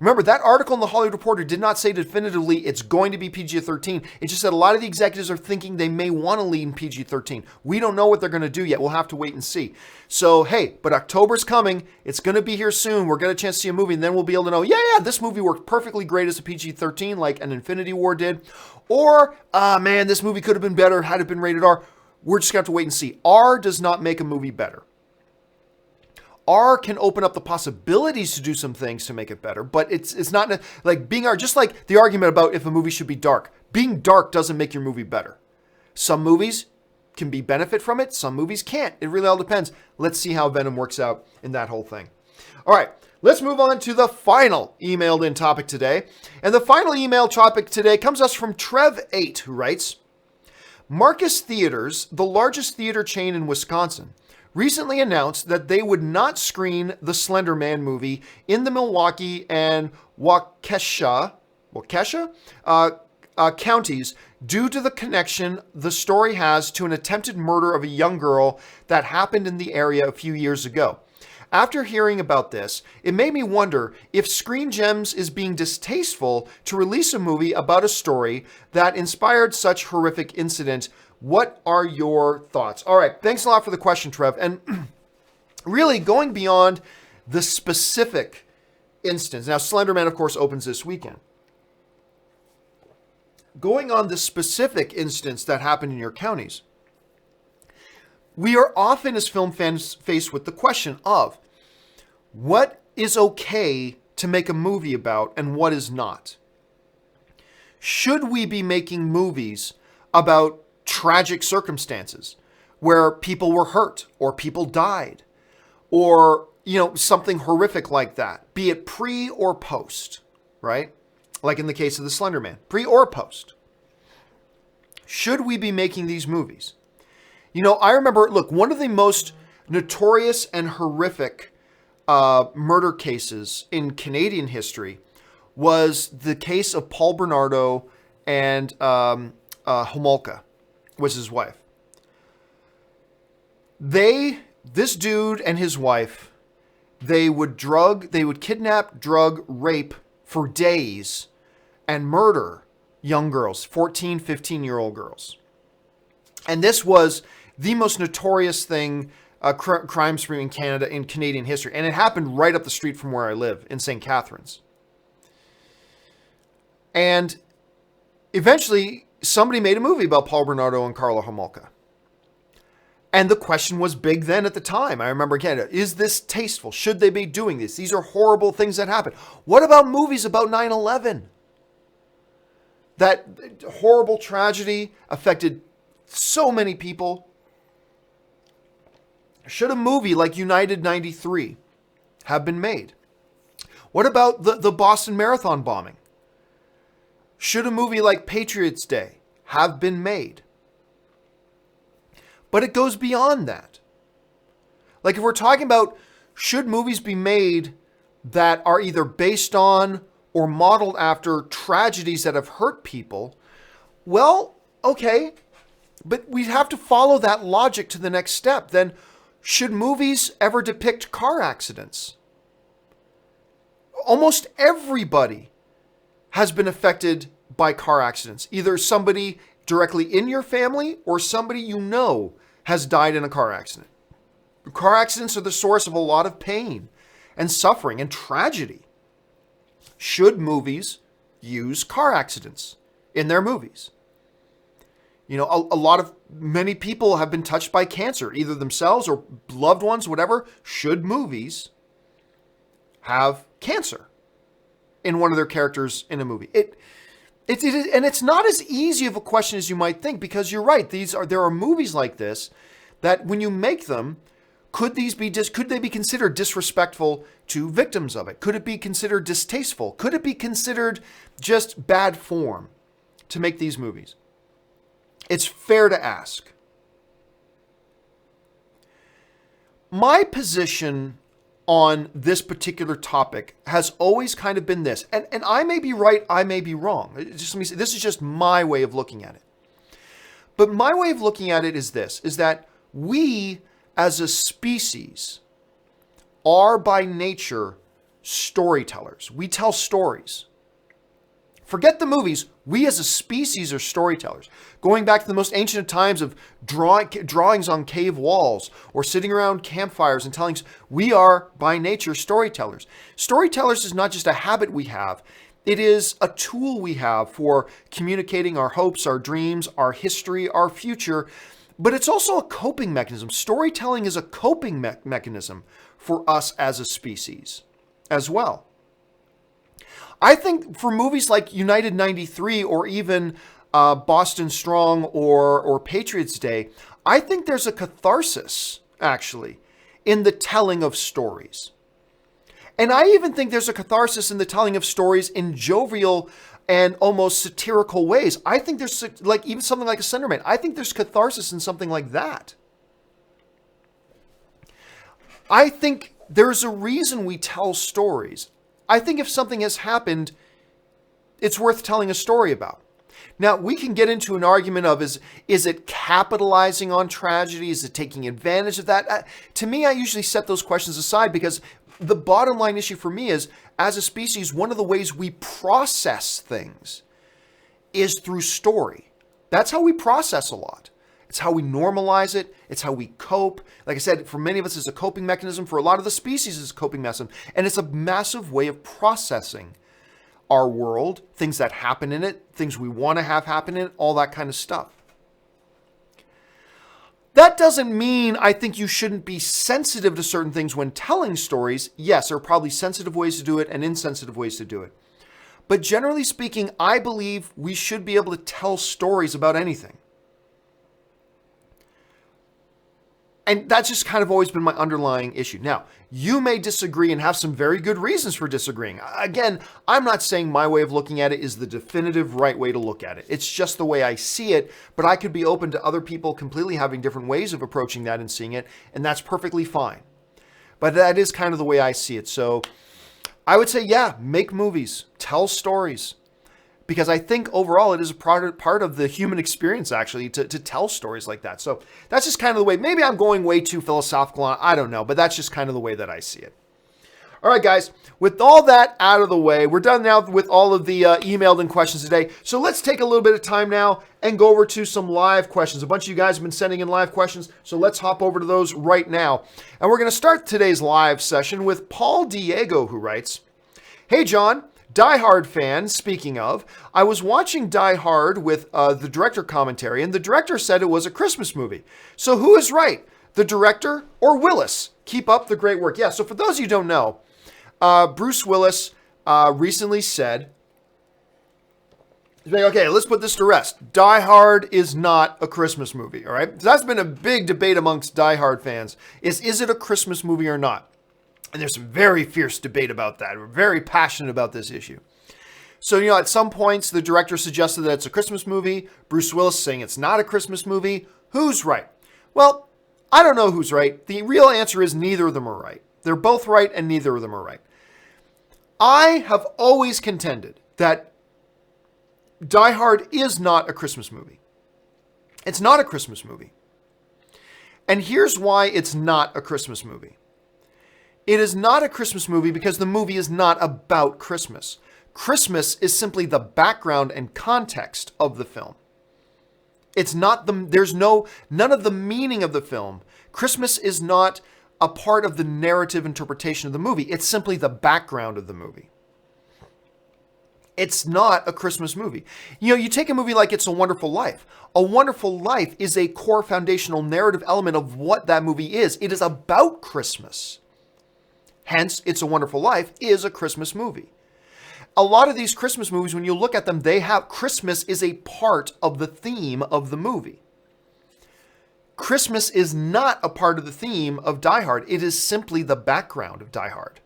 Remember, that article in the Hollywood Reporter did not say definitively it's going to be PG-13. It just said a lot of the executives are thinking they may want to lean PG-13. We don't know what they're going to do yet. We'll have to wait and see. So, hey, but October's coming. It's going to be here soon. We're going to get a chance to see a movie, and then we'll be able to know, yeah, this movie worked perfectly great as a PG-13 like an Infinity War did. Or, man, this movie could have been better had it been rated R. We're just going to have to wait and see. R does not make a movie better. R can open up the possibilities to do some things to make it better, but it's not like being R, just like the argument about if a movie should be dark. Being dark doesn't make your movie better. Some movies can benefit from it, some movies can't. It really all depends. Let's see how Venom works out in that whole thing. All right, let's move on to the final emailed in topic today. And the final email topic today comes us from Trev8, who writes, Marcus Theaters, the largest theater chain in Wisconsin, recently announced that they would not screen the Slender Man movie in the Milwaukee and Waukesha counties due to the connection the story has to an attempted murder of a young girl that happened in the area a few years ago. After hearing about this, it made me wonder if Screen Gems is being distasteful to release a movie about a story that inspired such horrific incident. What are your thoughts? All right, thanks a lot for the question, Trev. And really going beyond the specific instance. Now, Slender Man, of course, opens this weekend. Going on the specific instance that happened in your counties, we are often as film fans faced with the question of what is okay to make a movie about and what is not. Should we be making movies about tragic circumstances where people were hurt or people died or, something horrific like that, be it pre or post, right? Like in the case of the Slender Man, pre or post. Should we be making these movies? I remember, look, one of the most notorious and horrific murder cases in Canadian history was the case of Paul Bernardo and Homolka was his wife. This dude and his wife, they would kidnap, drug, rape for days and murder young girls, 14, 15-year-old girls. And this was the most notorious crime spree in Canada, in Canadian history. And it happened right up the street from where I live in St. Catharines. And eventually, somebody made a movie about Paul Bernardo and Carla Homolka. And the question was big then at the time. I remember again, is this tasteful? Should they be doing this? These are horrible things that happen. What about movies about 9/11? That horrible tragedy affected so many people. Should a movie like United 93 have been made? What about the Boston Marathon bombing? Should a movie like Patriots Day have been made? But it goes beyond that. Like if we're talking about should movies be made that are either based on or modeled after tragedies that have hurt people, well, okay, but we have to follow that logic to the next step. Then should movies ever depict car accidents? Almost everybody has been affected by car accidents. Either somebody directly in your family or somebody you know has died in a car accident. Car accidents are the source of a lot of pain and suffering and tragedy. Should movies use car accidents in their movies? Many people have been touched by cancer, either themselves or loved ones, whatever. Should movies have cancer in one of their characters in a movie? And it's not as easy of a question as you might think, because you're right. There are movies like this that when you make them, could they be considered disrespectful to victims of it? Could it be considered distasteful? Could it be considered just bad form to make these movies? It's fair to ask. My position on this particular topic has always kind of been this, and I may be right, I may be wrong. This is just my way of looking at it. But my way of looking at it is this, is that we as a species are by nature storytellers. We tell stories. Forget the movies. We as a species are storytellers. Going back to the most ancient of times of drawings on cave walls or sitting around campfires and telling, we are by nature storytellers. Storytellers is not just a habit we have. It is a tool we have for communicating our hopes, our dreams, our history, our future. But it's also a coping mechanism. Storytelling is a coping mechanism for us as a species as well. I think for movies like United 93 or even Boston Strong or Patriots Day, I think there's a catharsis, actually, in the telling of stories. And I even think there's a catharsis in the telling of stories in jovial and almost satirical ways. I think there's even something like a Slenderman. I think there's catharsis in something like that. I think there's a reason we tell stories. I think if something has happened, it's worth telling a story about. Now, we can get into an argument of, is it capitalizing on tragedy? Is it taking advantage of that? To me, I usually set those questions aside, because the bottom line issue for me is, as a species, one of the ways we process things is through story. That's how we process a lot. It's how we normalize it. It's how we cope. Like I said, for many of us, it's a coping mechanism. For a lot of the species, it's a coping mechanism. And it's a massive way of processing our world, things that happen in it, things we want to have happen in it, all that kind of stuff. That doesn't mean I think you shouldn't be sensitive to certain things when telling stories. Yes, there are probably sensitive ways to do it and insensitive ways to do it. But generally speaking, I believe we should be able to tell stories about anything. And that's just kind of always been my underlying issue. Now, you may disagree and have some very good reasons for disagreeing. Again, I'm not saying my way of looking at it is the definitive right way to look at it. It's just the way I see it, but I could be open to other people completely having different ways of approaching that and seeing it, and that's perfectly fine. But that is kind of the way I see it. So I would say, yeah, make movies, tell stories. Because I think overall it is a part of the human experience, actually, to tell stories like that. So that's just kind of the way. Maybe I'm going way too philosophical on it. I don't know. But that's just kind of the way that I see it. All right, guys. With all that out of the way, we're done now with all of the emailed in questions today. So let's take a little bit of time now and go over to some live questions. A bunch of you guys have been sending in live questions. So let's hop over to those right now. And we're going to start today's live session with Paul Diego, who writes, "Hey, John. Die Hard fan, speaking of, I was watching Die Hard with the director commentary, and the director said it was a Christmas movie. So who is right, the director or Willis? Keep up the great work." Yeah, so for those of you who don't know, Bruce Willis recently said, okay, let's put this to rest. Die Hard is not a Christmas movie, all right? So that's been a big debate amongst Die Hard fans. Is it a Christmas movie or not? And there's some very fierce debate about that. We're very passionate about this issue. So, at some points, the director suggested that it's a Christmas movie. Bruce Willis saying it's not a Christmas movie. Who's right? Well, I don't know who's right. The real answer is neither of them are right. They're both right and neither of them are right. I have always contended that Die Hard is not a Christmas movie. It's not a Christmas movie. And here's why it's not a Christmas movie. It is not a Christmas movie because the movie is not about Christmas. Christmas is simply the background and context of the film. It's not none of the meaning of the film. Christmas is not a part of the narrative interpretation of the movie. It's simply the background of the movie. It's not a Christmas movie. You take a movie like It's a Wonderful Life. A Wonderful Life is a core foundational narrative element of what that movie is. It is about Christmas. Hence, It's a Wonderful Life is a Christmas movie. A lot of these Christmas movies, when you look at them, they have Christmas is a part of the theme of the movie. Christmas is not a part of the theme of Die Hard. It is simply the background of Die Hard.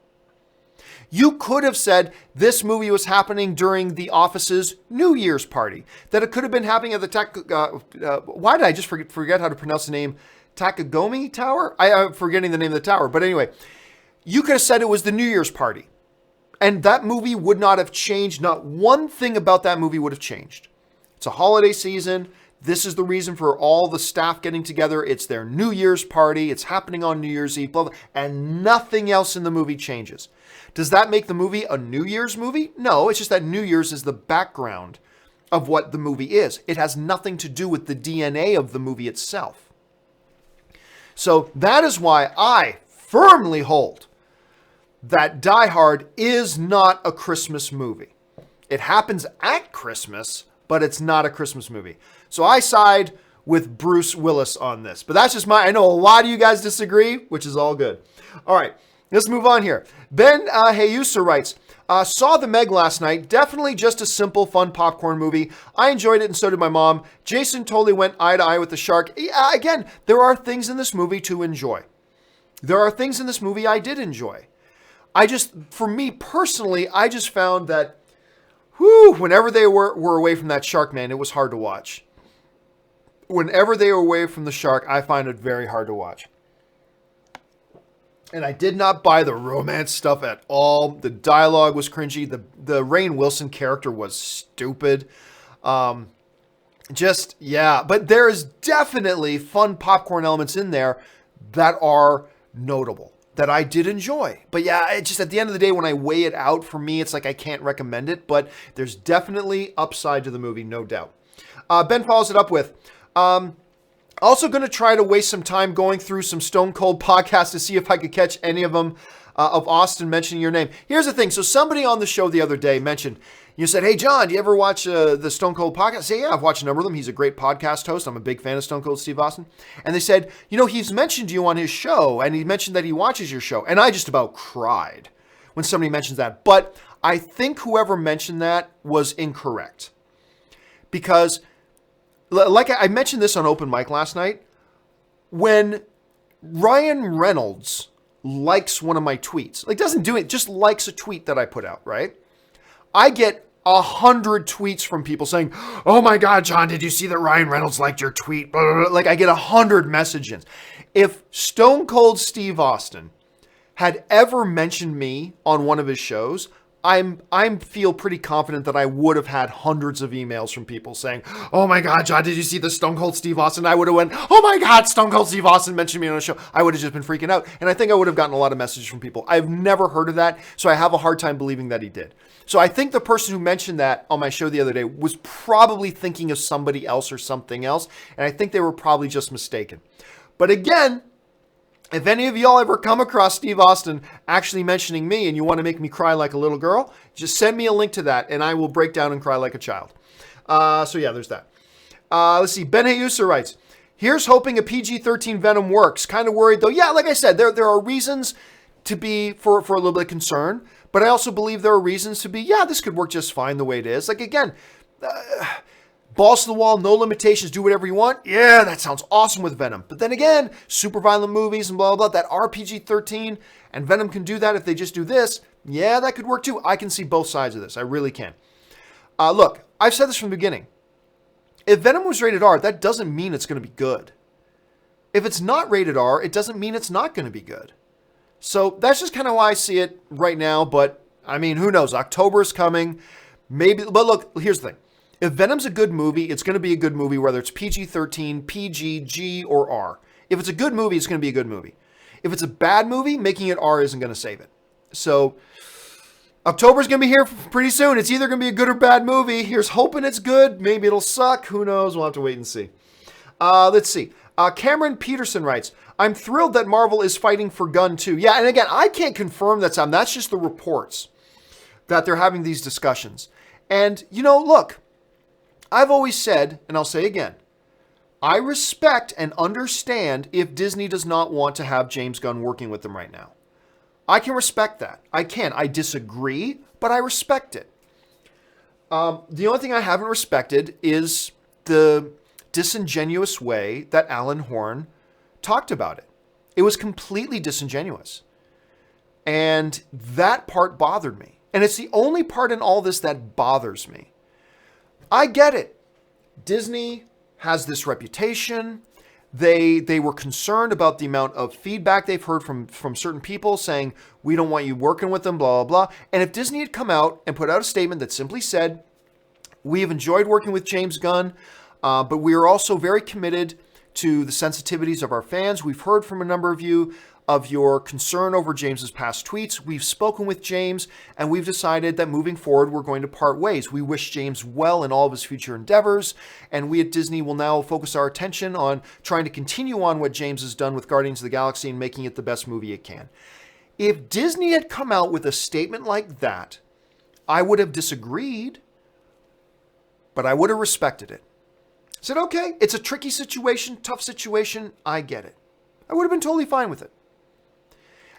You could have said this movie was happening during the office's New Year's party. That it could have been happening at the why did I just forget how to pronounce the name? Takagomi Tower? I'm forgetting the name of the tower. But anyway, you could have said it was the New Year's party. And that movie would not have changed. Not one thing about that movie would have changed. It's a holiday season. This is the reason for all the staff getting together. It's their New Year's party. It's happening on New Year's Eve. Blah, blah, and nothing else in the movie changes. Does that make the movie a New Year's movie? No, it's just that New Year's is the background of what the movie is. It has nothing to do with the DNA of the movie itself. So that is why I firmly hold that Die Hard is not a Christmas movie. It happens at Christmas, but it's not a Christmas movie. So I side with Bruce Willis on this. But that's just I know a lot of you guys disagree, which is all good. All right. Let's move on here. Ben Heyusa writes, saw The Meg last night. Definitely just a simple, fun popcorn movie. I enjoyed it and so did my mom. Jason totally went eye to eye with the shark. Yeah, again, there are things in this movie to enjoy. There are things in this movie I did enjoy. For me personally, I just found that, whenever they were away from that shark, man, it was hard to watch. Whenever they were away from the shark, I find it very hard to watch. And I did not buy the romance stuff at all. The dialogue was cringy. The Rainn Wilson character was stupid. But there's definitely fun popcorn elements in there that are notable, that I did enjoy. But yeah, it just at the end of the day, when I weigh it out, for me, it's like I can't recommend it. But there's definitely upside to the movie, no doubt. Ben follows it up with, also going to try to waste some time going through some Stone Cold podcasts to see if I could catch any of them of Austin mentioning your name. Here's the thing. So somebody on the show the other day mentioned, you said, hey, John, do you ever watch the Stone Cold podcast? I say, yeah, I've watched a number of them. He's a great podcast host. I'm a big fan of Stone Cold Steve Austin. And they said, he's mentioned you on his show, and he mentioned that he watches your show. And I just about cried when somebody mentions that. But I think whoever mentioned that was incorrect. Because like I mentioned this on open mic last night, when Ryan Reynolds likes one of my tweets, doesn't do it, just likes a tweet that I put out, right? I get 100 tweets from people saying, oh my God, John, did you see that Ryan Reynolds liked your tweet? Blah, blah, blah. I get 100 messages. If Stone Cold Steve Austin had ever mentioned me on one of his shows, I feel pretty confident that I would have had hundreds of emails from people saying, oh my God, John, did you see the Stone Cold Steve Austin? I would have went, oh my God, Stone Cold Steve Austin mentioned me on a show. I would have just been freaking out. And I think I would have gotten a lot of messages from people. I've never heard of that, so I have a hard time believing that he did. So I think the person who mentioned that on my show the other day was probably thinking of somebody else or something else. And I think they were probably just mistaken. But again, if any of y'all ever come across Steve Austin actually mentioning me and you want to make me cry like a little girl, just send me a link to that and I will break down and cry like a child. So yeah, there's that. Let's see. Ben Heyusa writes, here's hoping a PG-13 Venom works. Kind of worried though. Yeah, like I said, there are reasons to be for a little bit of concern, but I also believe there are reasons to be, yeah, this could work just fine the way it is. Like again, balls to the wall, no limitations, do whatever you want. Yeah, that sounds awesome with Venom. But then again, super violent movies and blah, blah, blah, that are PG-13, and Venom can do that if they just do this. Yeah, that could work too. I can see both sides of this. I really can. Look, I've said this from the beginning. If Venom was rated R, that doesn't mean it's going to be good. If it's not rated R, it doesn't mean it's not going to be good. So that's just kind of why I see it right now. But, I mean, who knows? October is coming. Maybe, but look, here's the thing. If Venom's a good movie, it's going to be a good movie, whether it's PG-13, PG, G, or R. If it's a good movie, it's going to be a good movie. If it's a bad movie, making it R isn't going to save it. So October's going to be here pretty soon. It's either going to be a good or bad movie. Here's hoping it's good. Maybe it'll suck. Who knows? We'll have to wait and see. Let's see. Cameron Peterson writes, I'm thrilled that Marvel is fighting for Gunn too. Yeah, and again, I can't confirm that's just the reports that they're having these discussions. And, look, I've always said, and I'll say again, I respect and understand if Disney does not want to have James Gunn working with them right now. I can respect that. I can. I disagree, but I respect it. The only thing I haven't respected is the disingenuous way that Alan Horn talked about it. It was completely disingenuous. And that part bothered me. And it's the only part in all this that bothers me. I get it. Disney has this reputation. They were concerned about the amount of feedback they've heard from certain people saying, we don't want you working with them, blah, blah, blah. And if Disney had come out and put out a statement that simply said, we have enjoyed working with James Gunn, but we are also very committed to the sensitivities of our fans. We've heard from a number of you of your concern over James's past tweets. We've spoken with James, and we've decided that moving forward, we're going to part ways. We wish James well in all of his future endeavors, and we at Disney will now focus our attention on trying to continue on what James has done with Guardians of the Galaxy and making it the best movie it can. If Disney had come out with a statement like that, I would have disagreed, but I would have respected it. Said, okay, it's a tricky situation, tough situation, I get it. I would have been totally fine with it.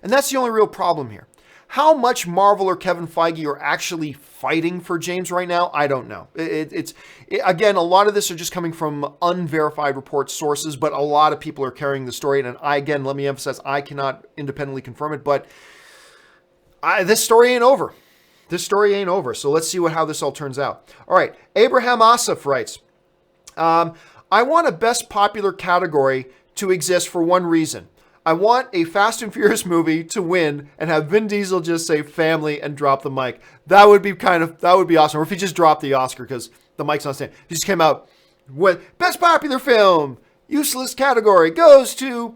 And that's the only real problem here. How much Marvel or Kevin Feige are actually fighting for James right now, I don't know. Again, a lot of this are just coming from unverified report sources, but a lot of people are carrying the story. And again, let me emphasize, I cannot independently confirm it, but this story ain't over. This story ain't over. So let's see how this all turns out. All right. Abraham Asif writes, I want a best popular category to exist for one reason. I want a Fast and Furious movie to win and have Vin Diesel just say family and drop the mic. That would be awesome. Or if he just dropped the Oscar because the mic's not staying. He just came out with best popular film, useless category goes to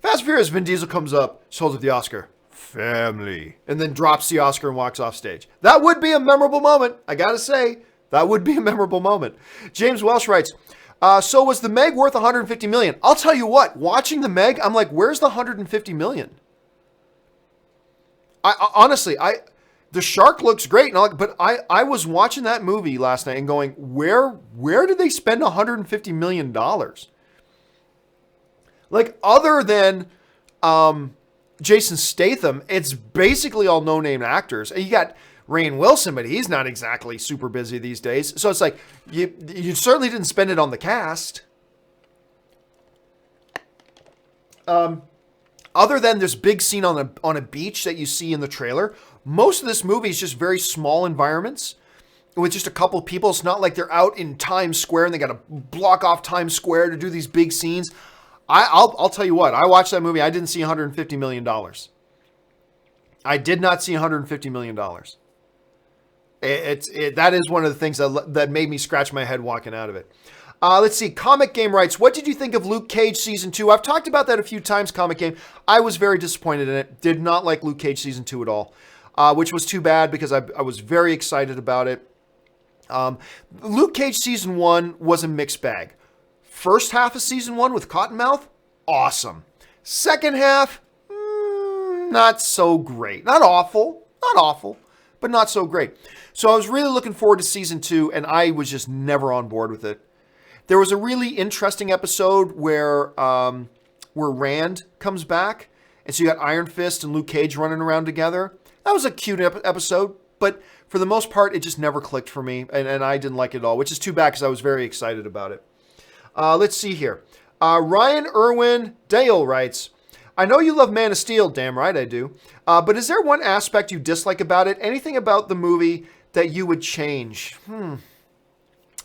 Fast and Furious. Vin Diesel comes up, just holds up the Oscar, family, and then drops the Oscar and walks off stage. That would be a memorable moment. I gotta say, that would be a memorable moment. James Welsh writes, so was the Meg worth $150 million? I'll tell you what, watching the Meg, I'm like, where's the $150 million? Honestly, the shark looks great, but I was watching that movie last night and going, where did they spend $150 million? Like, other than Jason Statham, it's basically all no-name actors. And you got Rainn Wilson, but he's not exactly super busy these days. So it's like, you certainly didn't spend it on the cast. Other than this big scene on a beach that you see in the trailer, most of this movie is just very small environments with just a couple of people. It's not like they're out in Times Square and they got to block off Times Square to do these big scenes. I'll tell you what, I watched that movie. I didn't see $150 million. I did not see $150 million. That is one of the things that made me scratch my head walking out of it. Let's see. Comic Game writes, what did you think of Luke Cage Season 2? I've talked about that a few times, Comic Game. I was very disappointed in it. Did not like Luke Cage Season 2 at all, which was too bad because I was very excited about it. Luke Cage Season 1 was a mixed bag. First half of Season 1 with Cottonmouth, awesome. Second half, not so great. Not awful, but not so great. So I was really looking forward to Season 2, and I was just never on board with it. There was a really interesting episode where Rand comes back, and so you got Iron Fist and Luke Cage running around together. That was a cute episode, but for the most part, it just never clicked for me, and I didn't like it at all, which is too bad because I was very excited about it. Let's see here. Ryan Irwin Dale writes, I know you love Man of Steel, damn right I do, but is there one aspect you dislike about it? Anything about the movie that you would change?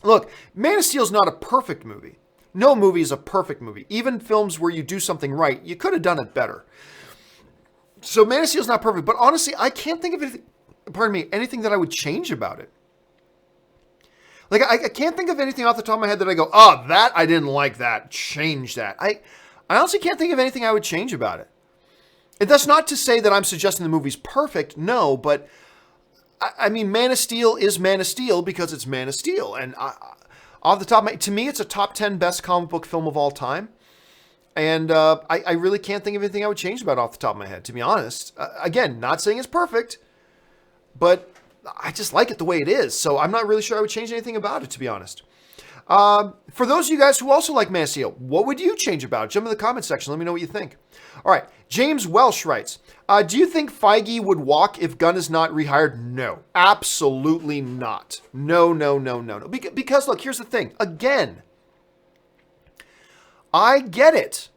Look, Man of Steel is not a perfect movie. No movie is a perfect movie. Even films where you do something right, you could have done it better. So Man of Steel is not perfect, but honestly, I can't think of anything that I would change about it. Like, I can't think of anything off the top of my head that I go, oh, that, I didn't like that, change that. I honestly can't think of anything I would change about it. And that's not to say that I'm suggesting the movie's perfect, no, but I mean, Man of Steel is Man of Steel because it's Man of Steel. And off the top of my, to me, it's a top 10 best comic book film of all time. And I really can't think of anything I would change about it off the top of my head, to be honest. Again, not saying it's perfect, but I just like it the way it is. So I'm not really sure I would change anything about it, to be honest. For those of you guys who also like Man of Steel, what would you change about it? Jump in the comment section. Let me know what you think. All right. James Welsh writes, do you think Feige would walk if Gunn is not rehired? No, absolutely not. No. Because look, here's the thing. Again, I get it.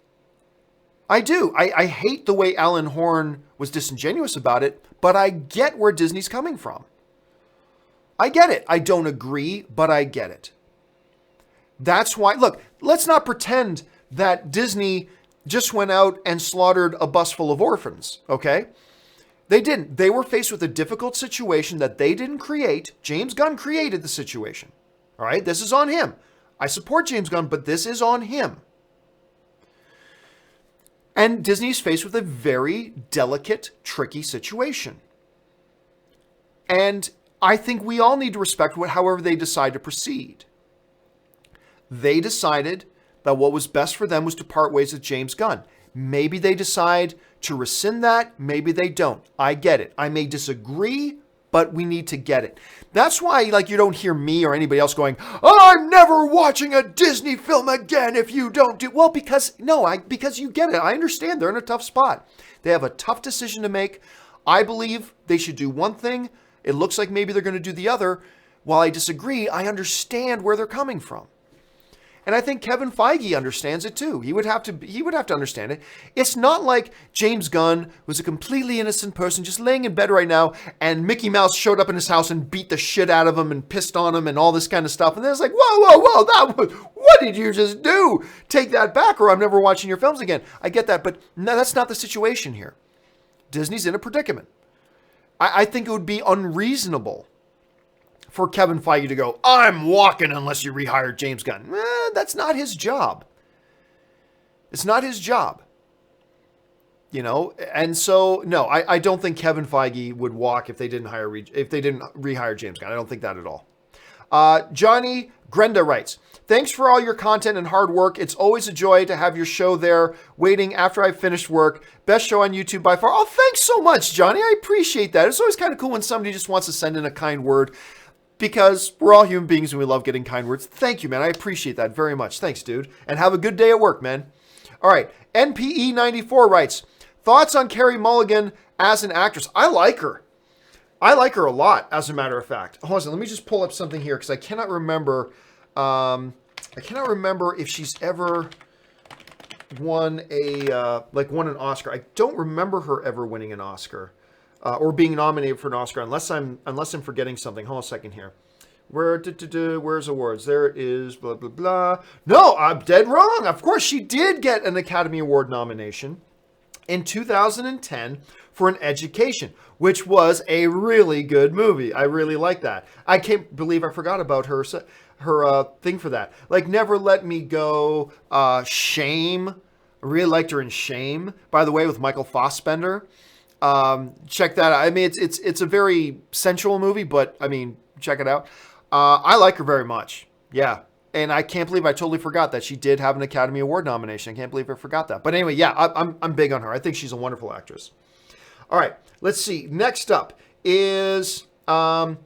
I do. I hate the way Alan Horn was disingenuous about it, but I get where Disney's coming from. I get it. I don't agree, but I get it. That's why, look, let's not pretend that Disney just went out and slaughtered a bus full of orphans, okay? They didn't. They were faced with a difficult situation that they didn't create. James Gunn created the situation, all right? This is on him. I support James Gunn, but this is on him. And Disney's faced with a very delicate, tricky situation. And I think we all need to respect however they decide to proceed. They decided that what was best for them was to part ways with James Gunn. Maybe they decide to rescind that. Maybe they don't. I get it. I may disagree, but we need to get it. That's why, like, you don't hear me or anybody else going, oh, I'm never watching a Disney film again if you don't do... Well, because you get it. I understand they're in a tough spot. They have a tough decision to make. I believe they should do one thing. It looks like maybe they're going to do the other. While I disagree, I understand where they're coming from. And I think Kevin Feige understands it too. He would have to understand it. It's not like James Gunn was a completely innocent person just laying in bed right now and Mickey Mouse showed up in his house and beat the shit out of him and pissed on him and all this kind of stuff. And then it's like, whoa, what did you just do? Take that back or I'm never watching your films again. I get that, but no, that's not the situation here. Disney's in a predicament. I think it would be unreasonable for Kevin Feige to go, I'm walking unless you rehire James Gunn. That's not his job. It's not his job. You know, and so, no, I don't think Kevin Feige would walk if they didn't rehire James Gunn. I don't think that at all. Johnny Grenda writes, thanks for all your content and hard work. It's always a joy to have your show there waiting after I've finished work. Best show on YouTube by far. Oh, thanks so much, Johnny. I appreciate that. It's always kind of cool when somebody just wants to send in a kind word because we're all human beings and we love getting kind words. Thank you, man. I appreciate that very much. Thanks, dude. And have a good day at work, man. All right. NPE94 writes, thoughts on Carey Mulligan as an actress? I like her. I like her a lot, as a matter of fact. Hold on, let me just pull up something here because I cannot remember. If she's ever won won an Oscar. I don't remember her ever winning an Oscar or being nominated for an Oscar, unless I'm forgetting something. Hold on a second here. Where's awards? There it is. Blah blah blah. No, I'm dead wrong. Of course, she did get an Academy Award nomination in 2010 for An Education, which was a really good movie. I really like that. I can't believe I forgot about her thing for that. Like Never Let Me Go, Shame. I really liked her in Shame, by the way, with Michael Fassbender. Check that out. I mean, it's a very sensual movie, but I mean, check it out. I like her very much. Yeah. And I can't believe I totally forgot that she did have an Academy Award nomination. I can't believe I forgot that. But anyway, yeah, I'm big on her. I think she's a wonderful actress. All right, let's see. Next up is Johnny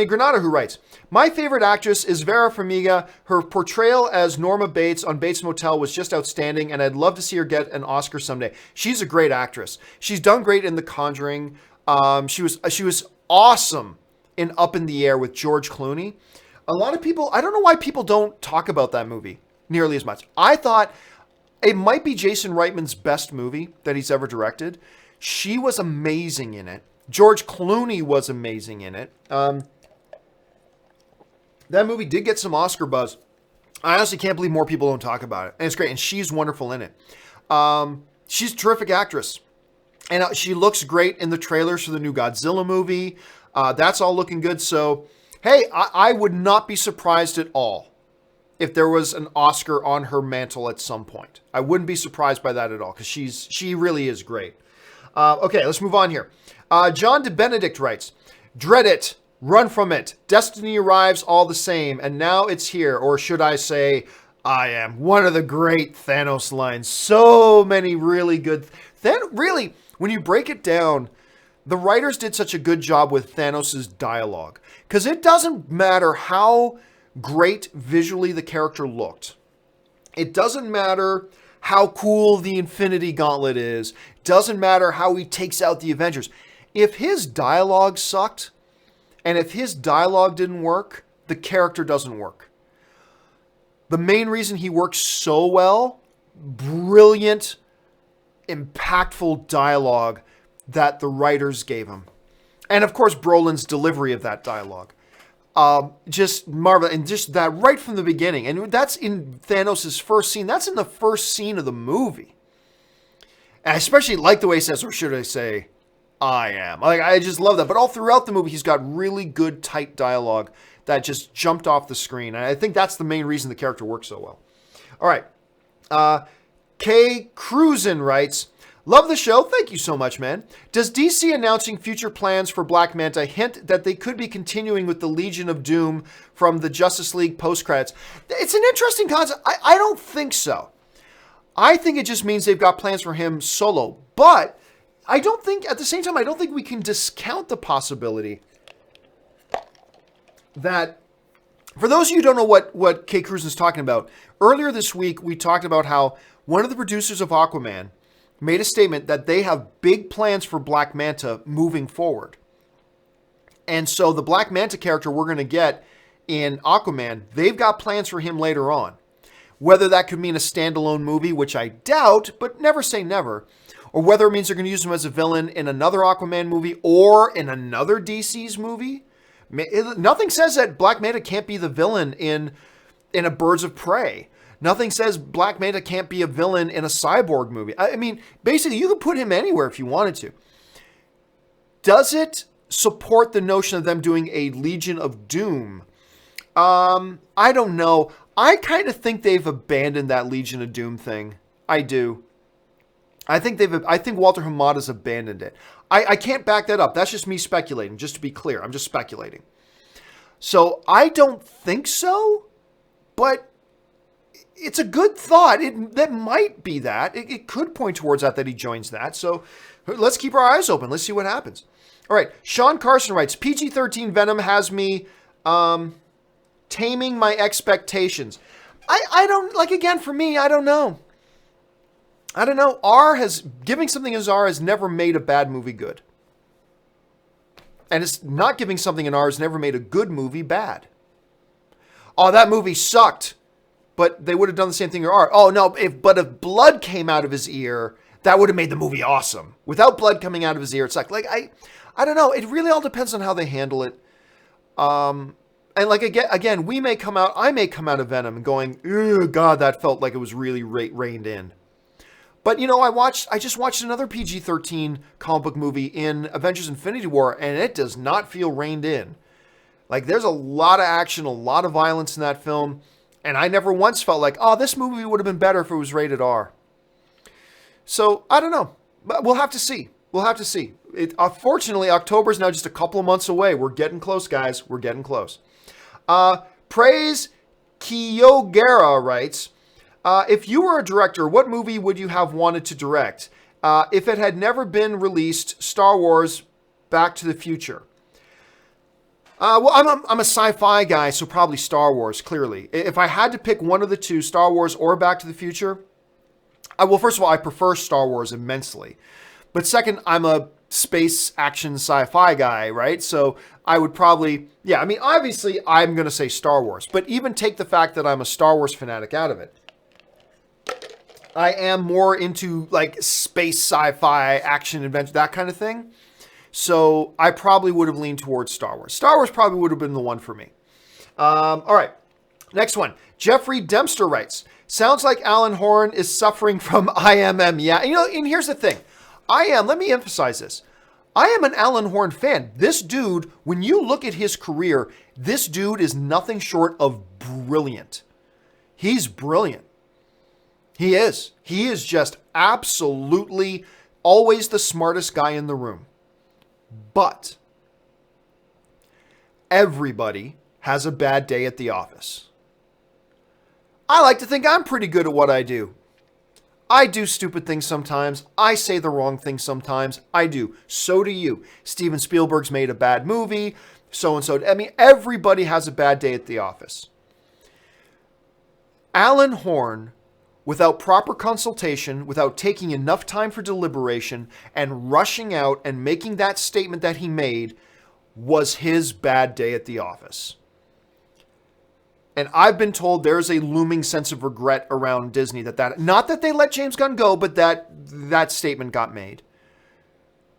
Granada, who writes, my favorite actress is Vera Farmiga. Her portrayal as Norma Bates on Bates Motel was just outstanding, and I'd love to see her get an Oscar someday. She's a great actress. She's done great in The Conjuring. She was awesome in Up in the Air with George Clooney. A lot of people, I don't know why people don't talk about that movie nearly as much. I thought it might be Jason Reitman's best movie that he's ever directed. She was amazing in it. George Clooney was amazing in it. That movie did get some Oscar buzz. I honestly can't believe more people don't talk about it. And it's great. And she's wonderful in it. She's a terrific actress. And she looks great in the trailers for the new Godzilla movie. That's all looking good. So, hey, I would not be surprised at all if there was an Oscar on her mantle at some point. I wouldn't be surprised by that at all because she really is great. Okay, let's move on here. John DeBenedict writes, dread it, run from it. Destiny arrives all the same, and now it's here. Or should I say, I am. One of the great Thanos lines. So many really good... Really, when you break it down, the writers did such a good job with Thanos' dialogue. Because it doesn't matter how great visually the character looked. It doesn't matter how cool the Infinity Gauntlet is. It doesn't matter how he takes out the Avengers. If his dialogue sucked, and if his dialogue didn't work, the character doesn't work. The main reason he works so well, brilliant, impactful dialogue that the writers gave him. And of course, Brolin's delivery of that dialogue. Just marvelous. And just that right from the beginning. And that's in Thanos' first scene. That's in the first scene of the movie. And I especially like the way he says, or should I say, I am. Like, I just love that. But all throughout the movie, he's got really good, tight dialogue that just jumped off the screen. And I think that's the main reason the character works so well. All right. K. Cruisin writes, love the show. Thank you so much, man. Does DC announcing future plans for Black Manta hint that they could be continuing with the Legion of Doom from the Justice League post-credits? It's an interesting concept. I don't think so. I think it just means they've got plans for him solo. But I don't think, at the same time, I don't think we can discount the possibility that, for those of you who don't know what K. Cruz is talking about, earlier this week we talked about how one of the producers of Aquaman made a statement that they have big plans for Black Manta moving forward. And so the Black Manta character we're going to get in Aquaman, they've got plans for him later on. Whether that could mean a standalone movie, which I doubt, but never say never, or whether it means they're going to use him as a villain in another Aquaman movie or in another DC's movie. Nothing says that Black Manta can't be the villain in a Birds of Prey. Nothing says Black Manta can't be a villain in a Cyborg movie. I mean, basically, you could put him anywhere if you wanted to. Does it support the notion of them doing a Legion of Doom? I don't know. I kind of think they've abandoned that Legion of Doom thing. I do. I think Walter Hamada's abandoned it. I can't back that up. That's just me speculating, just to be clear. I'm just speculating. So I don't think so, but it's a good thought. That might be that. It could point towards that he joins that. So let's keep our eyes open. Let's see what happens. All right. Sean Carson writes, PG-13 Venom has me taming my expectations. I don't, like, again, for me, I don't know. Giving something as R has never made a bad movie good. And it's not giving something an R has never made a good movie bad. Oh, that movie sucked. But they would have done the same thing to R. Oh, no, if blood came out of his ear, that would have made the movie awesome. Without blood coming out of his ear, it's like I don't know. It really all depends on how they handle it. And like, again, I may come out of Venom going, oh, God, that felt like it was really reined in. But, you know, I just watched another PG-13 comic book movie in Avengers Infinity War, and it does not feel reined in. Like, there's a lot of action, a lot of violence in that film, and I never once felt like, oh, this movie would have been better if it was rated R. So, I don't know. But we'll have to see. Fortunately, October's now just a couple of months away. We're getting close, guys. We're getting close. Praise Kiyogera writes, if you were a director, what movie would you have wanted to direct? If it had never been released, Star Wars, Back to the Future. Well, I'm a sci-fi guy, so probably Star Wars, clearly. If I had to pick one of the two, Star Wars or Back to the Future, well, first of all, I prefer Star Wars immensely. But second, I'm a space action sci-fi guy, right? So I would probably, obviously I'm going to say Star Wars. But even take the fact that I'm a Star Wars fanatic out of it. I am more into like space sci-fi action adventure, that kind of thing. So I probably would have leaned towards Star Wars. Star Wars probably would have been the one for me. All right. Next one. Jeffrey Dempster writes, sounds like Alan Horn is suffering from IMM. Yeah. And here's the thing. Let me emphasize this. I am an Alan Horn fan. This dude, when you look at his career, this dude is nothing short of brilliant. He's brilliant. He is. He is just absolutely always the smartest guy in the room. But everybody has a bad day at the office. I like to think I'm pretty good at what I do. I do stupid things sometimes. I say the wrong thing sometimes. I do. So do you. Steven Spielberg's made a bad movie. So-and-so. I mean, everybody has a bad day at the office. Alan Horn, without proper consultation, without taking enough time for deliberation, and rushing out and making that statement that he made, was his bad day at the office. And I've been told there's a looming sense of regret around Disney that not that they let James Gunn go, but that statement got made.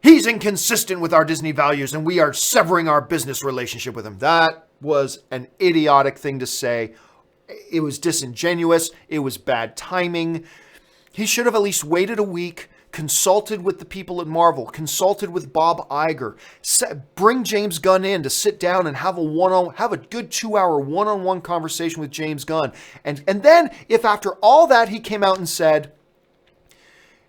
He's inconsistent with our Disney values and we are severing our business relationship with him. That was an idiotic thing to say. It was disingenuous. It was bad timing. He should have at least waited a week, consulted with the people at Marvel, consulted with Bob Iger, bring James Gunn in to sit down and have a good 2-hour one-on-one conversation with James Gunn. And then if after all that he came out and said,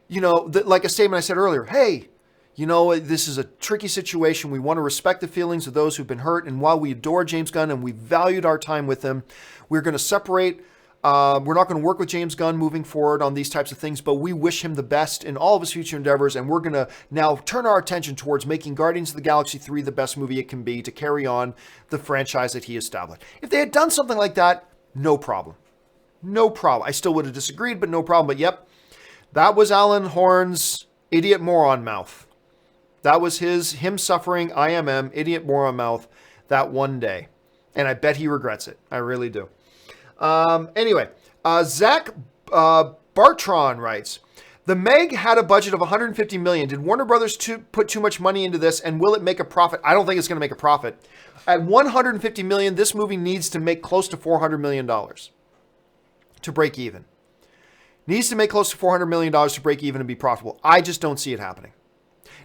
like a statement I said earlier, hey, this is a tricky situation. We want to respect the feelings of those who've been hurt. And while we adore James Gunn and we valued our time with him, we're going to separate. We're not going to work with James Gunn moving forward on these types of things, but we wish him the best in all of his future endeavors. And we're going to now turn our attention towards making Guardians of the Galaxy 3 the best movie it can be to carry on the franchise that he established. If they had done something like that, no problem. No problem. I still would have disagreed, but no problem. But yep, that was Alan Horn's idiot moron mouth. That was him suffering IMM, idiot moron mouth, that one day. And I bet he regrets it. I really do. Anyway, Zach Bartron writes, the Meg had a budget of $150 million. Did Warner Brothers put too much money into this, and will it make a profit? I don't think it's going to make a profit. At $150 million, this movie needs to make close to $400 million to break even. Needs to make close to $400 million to break even and be profitable. I just don't see it happening.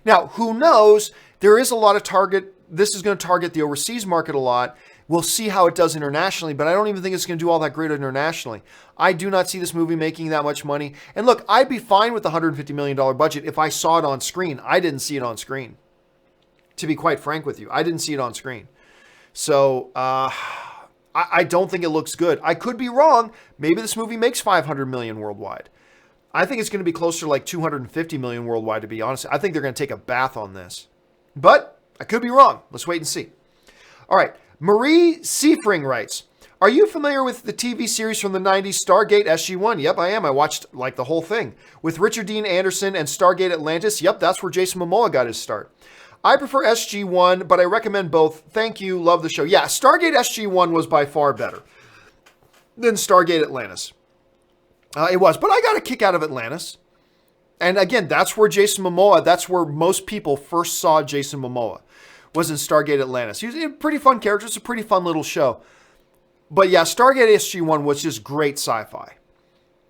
Now, who knows? There is a lot of target. This is going to target the overseas market a lot. We'll see how it does internationally, but I don't even think it's going to do all that great internationally. I do not see this movie making that much money. And look, I'd be fine with the $150 million budget if I saw it on screen. I didn't see it on screen. To be quite frank with you, I didn't see it on screen. So I don't think it looks good. I could be wrong. Maybe this movie makes $500 million worldwide. I think it's going to be closer to like $250 million worldwide, to be honest. I think they're going to take a bath on this. But I could be wrong. Let's wait and see. All right. Marie Seifring writes, are you familiar with the TV series from the 90s, Stargate SG-1? Yep, I am. I watched like the whole thing. With Richard Dean Anderson and Stargate Atlantis? Yep, that's where Jason Momoa got his start. I prefer SG-1, but I recommend both. Thank you. Love the show. Yeah, Stargate SG-1 was by far better than Stargate Atlantis. It was, but I got a kick out of Atlantis. And again, that's where Jason Momoa, that's where most people first saw Jason Momoa, was in Stargate Atlantis. He was a pretty fun character. It's a pretty fun little show. But yeah, Stargate SG-1 was just great sci-fi.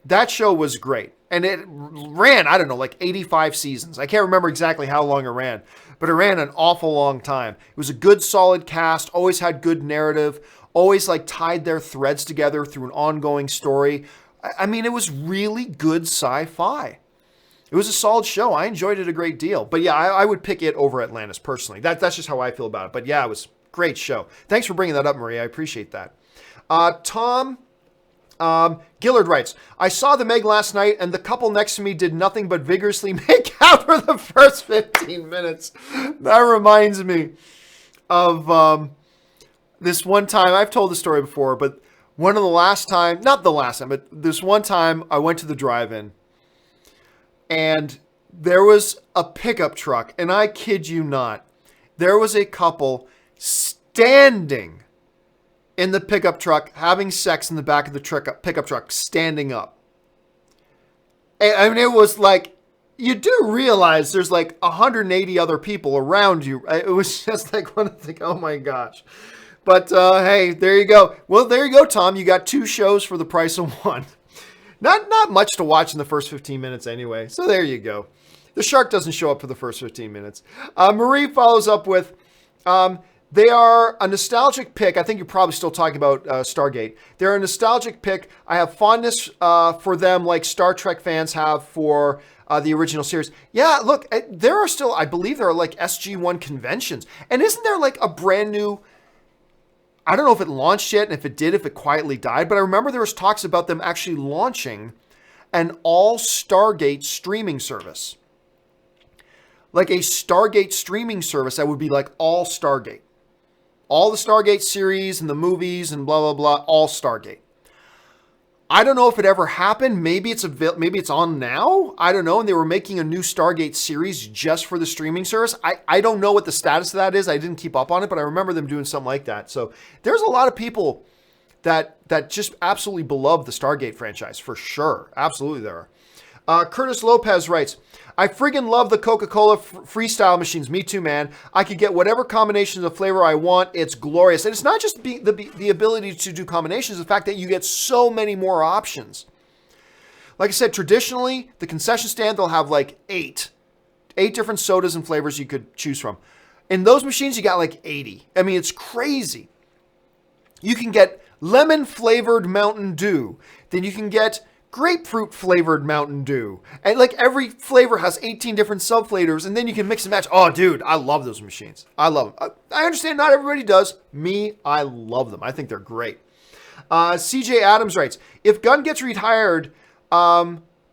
That show was great. And it ran, I don't know, like 85 seasons. I can't remember exactly how long it ran, but it ran an awful long time. It was a good, solid cast, always had good narrative, always like tied their threads together through an ongoing story. I mean, it was really good sci-fi. It was a solid show. I enjoyed it a great deal. But yeah, I would pick it over Atlantis personally. That's just how I feel about it. But yeah, it was a great show. Thanks for bringing that up, Maria. I appreciate that. Tom Gillard writes, I saw the Meg last night and the couple next to me did nothing but vigorously make out for the first 15 minutes. That reminds me of this one time. I've told the story before, but one of the last time, not the last time, but this one time I went to the drive-in and there was a pickup truck, and I kid you not, there was a couple standing in the pickup truck, having sex in the back of the pickup truck, standing up. And I mean, it was like, you do realize there's like 180 other people around you. It was just like one of the, oh my gosh. But hey, there you go. Well, there you go, Tom. You got 2 shows for the price of 1. Not much to watch in the first 15 minutes anyway. So there you go. The shark doesn't show up for the first 15 minutes. Marie follows up with, they are a nostalgic pick. I think you're probably still talking about Stargate. They're a nostalgic pick. I have fondness for them like Star Trek fans have for the original series. Yeah, look, there are still, I believe there are like SG-1 conventions. And isn't there like a brand new, I don't know if it launched yet, and if it did, if it quietly died, but I remember there was talks about them actually launching an all Stargate streaming service. Like a Stargate streaming service that would be like all Stargate. All the Stargate series and the movies and blah, blah, blah, all Stargate. I don't know if it ever happened. Maybe it's on now. I don't know. And they were making a new Stargate series just for the streaming service. I don't know what the status of that is. I didn't keep up on it, but I remember them doing something like that. So there's a lot of people that just absolutely beloved the Stargate franchise, for sure. Absolutely there are. Curtis Lopez writes, I friggin' love the Coca-Cola freestyle machines. Me too, man. I could get whatever combinations of flavor I want. It's glorious. And it's not just the ability to do combinations, the fact that you get so many more options. Like I said, traditionally, the concession stand, they'll have like eight different sodas and flavors you could choose from. In those machines, you got like 80. I mean, it's crazy. You can get lemon flavored Mountain Dew. Then you can get grapefruit flavored Mountain Dew. And like every flavor has 18 different sub flavors, and then you can mix and match. Oh, dude, I love those machines. I love them. I understand not everybody does. Me, I love them. I think they're great. CJ Adams writes, if Gunn gets rehired,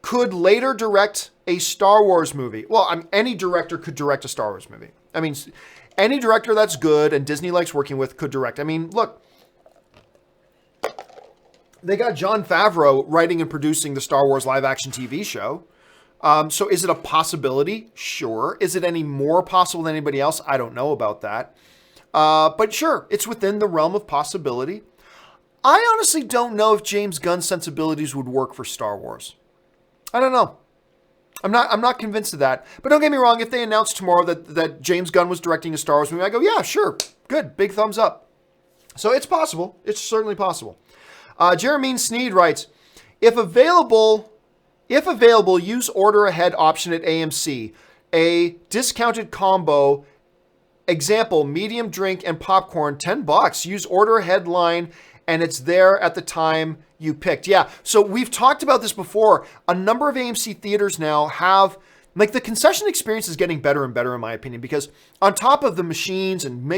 could later direct a Star Wars movie. Well, any director could direct a Star Wars movie. I mean, any director that's good and Disney likes working with could direct. I mean, look, they got Jon Favreau writing and producing the Star Wars live-action TV show. So is it a possibility? Sure. Is it any more possible than anybody else? I don't know about that. But sure, it's within the realm of possibility. I honestly don't know if James Gunn's sensibilities would work for Star Wars. I don't know. I'm not convinced of that. But don't get me wrong, if they announced tomorrow that James Gunn was directing a Star Wars movie, I go, yeah, sure. Good. Big thumbs up. So it's possible. It's certainly possible. Jeremy Sneed writes, if available, use order ahead option at AMC. A discounted combo, example, medium drink and popcorn, $10. Use order ahead line, and it's there at the time you picked. Yeah, so we've talked about this before. A number of AMC theaters now have, like, the concession experience is getting better and better, in my opinion, because on top of the machines and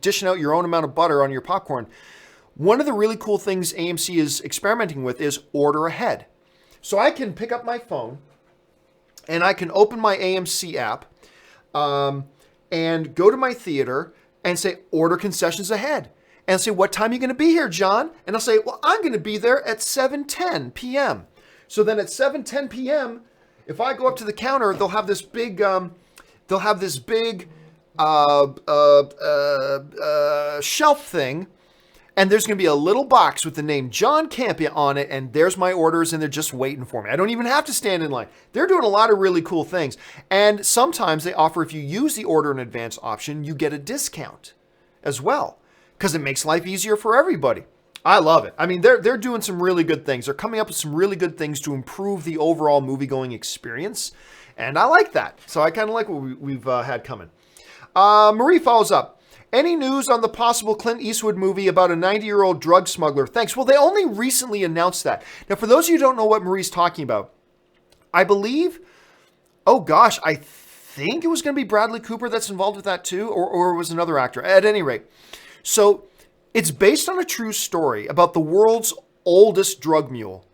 dishing out your own amount of butter on your popcorn, one of the really cool things AMC is experimenting with is order ahead. So I can pick up my phone and I can open my AMC app and go to my theater and say, order concessions ahead. And I'll say, what time are you going to be here, John? And I'll say, well, I'm going to be there at 7:10 p.m. So then at 7:10 p.m., if I go up to the counter, they'll have this big, shelf thing. And there's going to be a little box with the name John Campea on it, and there's my orders, and they're just waiting for me. I don't even have to stand in line. They're doing a lot of really cool things. And sometimes they offer, if you use the order in advance option, you get a discount as well, because it makes life easier for everybody. I love it. I mean, they're doing some really good things. They're coming up with some really good things to improve the overall movie-going experience, and I like that. So I kind of like what we've had coming. Marie follows up. Any news on the possible Clint Eastwood movie about a 90-year-old drug smuggler? Thanks. Well, they only recently announced that. Now, for those of you who don't know what Marie's talking about, I believe, I think it was going to be Bradley Cooper that's involved with that too, or it was another actor. At any rate, so it's based on a true story about the world's oldest drug mule.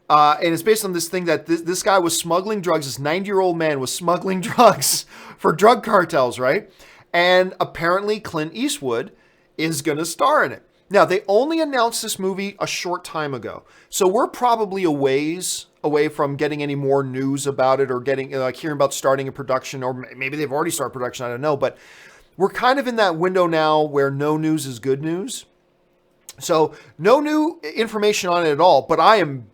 And it's based on this thing that this guy was smuggling drugs. This 90-year-old man was smuggling drugs for drug cartels, right? And apparently Clint Eastwood is going to star in it. Now, they only announced this movie a short time ago. So we're probably a ways away from getting any more news about it or getting hearing about starting a production, or maybe they've already started production. I don't know. But we're kind of in that window now where no news is good news. So no new information on it at all. But I am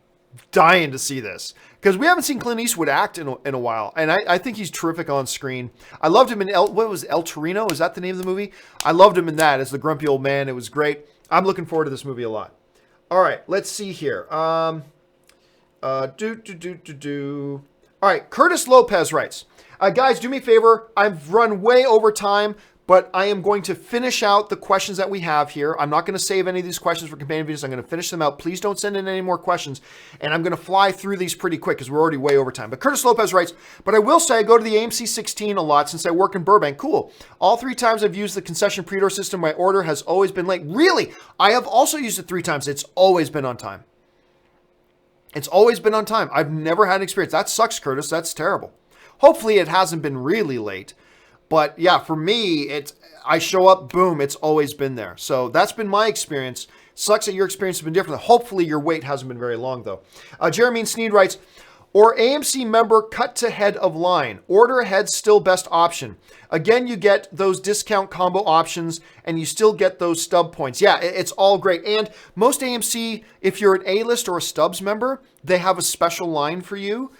dying to see this, because we haven't seen Clint Eastwood act in a while, and I think he's terrific on screen. I loved him in El Torino? Is that the name of the movie? I loved him in that as the grumpy old man. It was great. I'm looking forward to this movie a lot. All right, let's see here. All right, Curtis Lopez writes, guys, do me a favor. I've run way over time, but I am going to finish out the questions that we have here. I'm not going to save any of these questions for companion videos. I'm going to finish them out. Please don't send in any more questions. And I'm going to fly through these pretty quick because we're already way over time. But Curtis Lopez writes, but I will say I go to the AMC 16 a lot since I work in Burbank. Cool. All 3 times I've used the concession pre-door system, my order has always been late. Really? I have also used it 3 times. It's always been on time. It's always been on time. I've never had an experience. That sucks, Curtis. That's terrible. Hopefully it hasn't been really late. But yeah, for me, I show up, boom, it's always been there. So that's been my experience. Sucks that your experience has been different. Hopefully your wait hasn't been very long, though. Jeremy Sneed writes, or AMC member cut to head of line. Order ahead, still best option. Again, you get those discount combo options and you still get those stub points. Yeah, it's all great. And most AMC, if you're an A-list or a stubs member, they have a special line for you.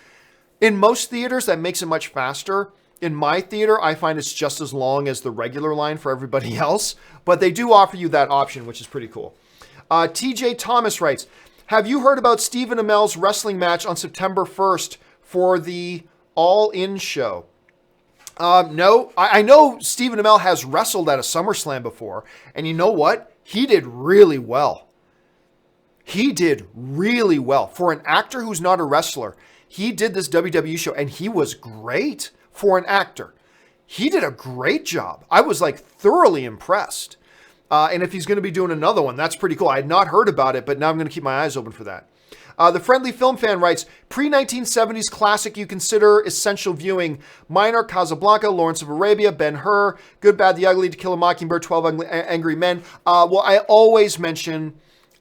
In most theaters, that makes it much faster. In my theater, I find it's just as long as the regular line for everybody else, but they do offer you that option, which is pretty cool. TJ Thomas writes, have you heard about Stephen Amell's wrestling match on September 1st for the All In show? No, I know Stephen Amell has wrestled at a SummerSlam before, and you know what? He did really well. He did really well. For an actor who's not a wrestler, he did this WWE show, and he was great. For an actor, he did a great job. I was like thoroughly impressed. And if he's going to be doing another one, that's pretty cool. I had not heard about it, but now I'm going to keep my eyes open for that. The Friendly Film Fan writes, pre-1970s classic you consider essential viewing. Mine are Casablanca, Lawrence of Arabia, Ben-Hur, Good, Bad, the Ugly, To Kill a Mockingbird, 12 Angry Men. Well, I always mention,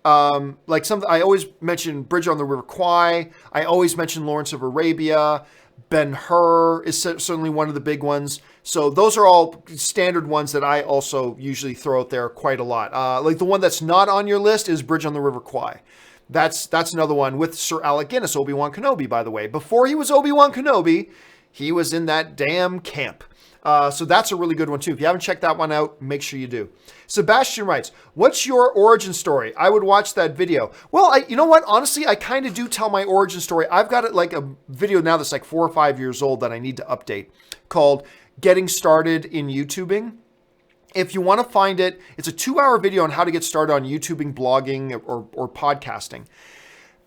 I always mention Bridge on the River Kwai. I always mention Lawrence of Arabia. Ben-Hur is certainly one of the big ones. So those are all standard ones that I also usually throw out there quite a lot. Like the one that's not on your list is Bridge on the River Kwai. That's another one with Sir Alec Guinness, Obi-Wan Kenobi, by the way. Before he was Obi-Wan Kenobi, he was in that damn camp. So that's a really good one too. If you haven't checked that one out, make sure you do. Sebastian writes, what's your origin story? I would watch that video. Well, you know what? Honestly, I kind of do tell my origin story. I've got it like a video now that's like 4 or 5 years old that I need to update called Getting Started in YouTubing. If you want to find it, it's a 2-hour video on how to get started on YouTubing, blogging, or podcasting.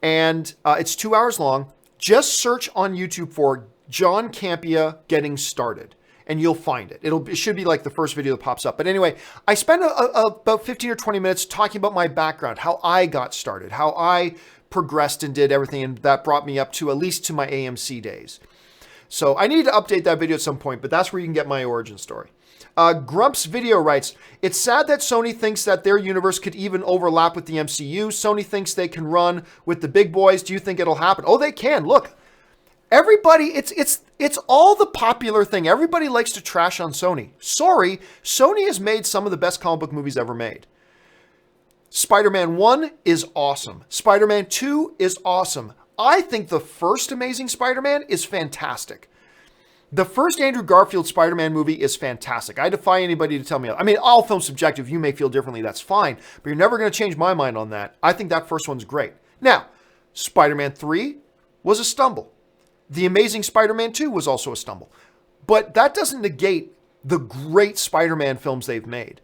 And it's 2 hours long. Just search on YouTube for John Campea Getting Started, and you'll find it. It should be like the first video that pops up. But anyway, I spent about 15 or 20 minutes talking about my background, how I got started, how I progressed and did everything, and that brought me up to at least to my AMC days. So I need to update that video at some point, but that's where you can get my origin story. Grumps Video writes, it's sad that Sony thinks that their universe could even overlap with the MCU. Sony thinks they can run with the big boys. Do you think it'll happen? Oh, they can. Look, everybody, it's all the popular thing. Everybody likes to trash on Sony. Sorry, Sony has made some of the best comic book movies ever made. Spider-Man 1 is awesome. Spider-Man 2 is awesome. I think the first Amazing Spider-Man is fantastic. The first Andrew Garfield Spider-Man movie is fantastic. I defy anybody to tell me. I mean, all film's subjective. You may feel differently. That's fine. But you're never going to change my mind on that. I think that first one's great. Now, Spider-Man 3 was a stumble. The Amazing Spider-Man 2 was also a stumble. But that doesn't negate the great Spider-Man films they've made.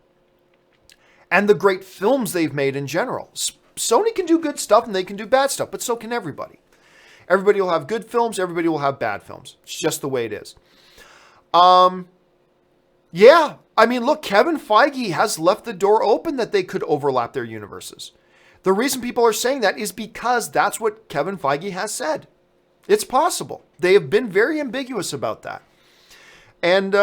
And the great films they've made in general. Sony can do good stuff and they can do bad stuff, but so can everybody. Everybody will have good films. Everybody will have bad films. It's just the way it is. Yeah. I mean, look, Kevin Feige has left the door open that they could overlap their universes. The reason people are saying that is because that's what Kevin Feige has said. It's possible. They have been very ambiguous about that. And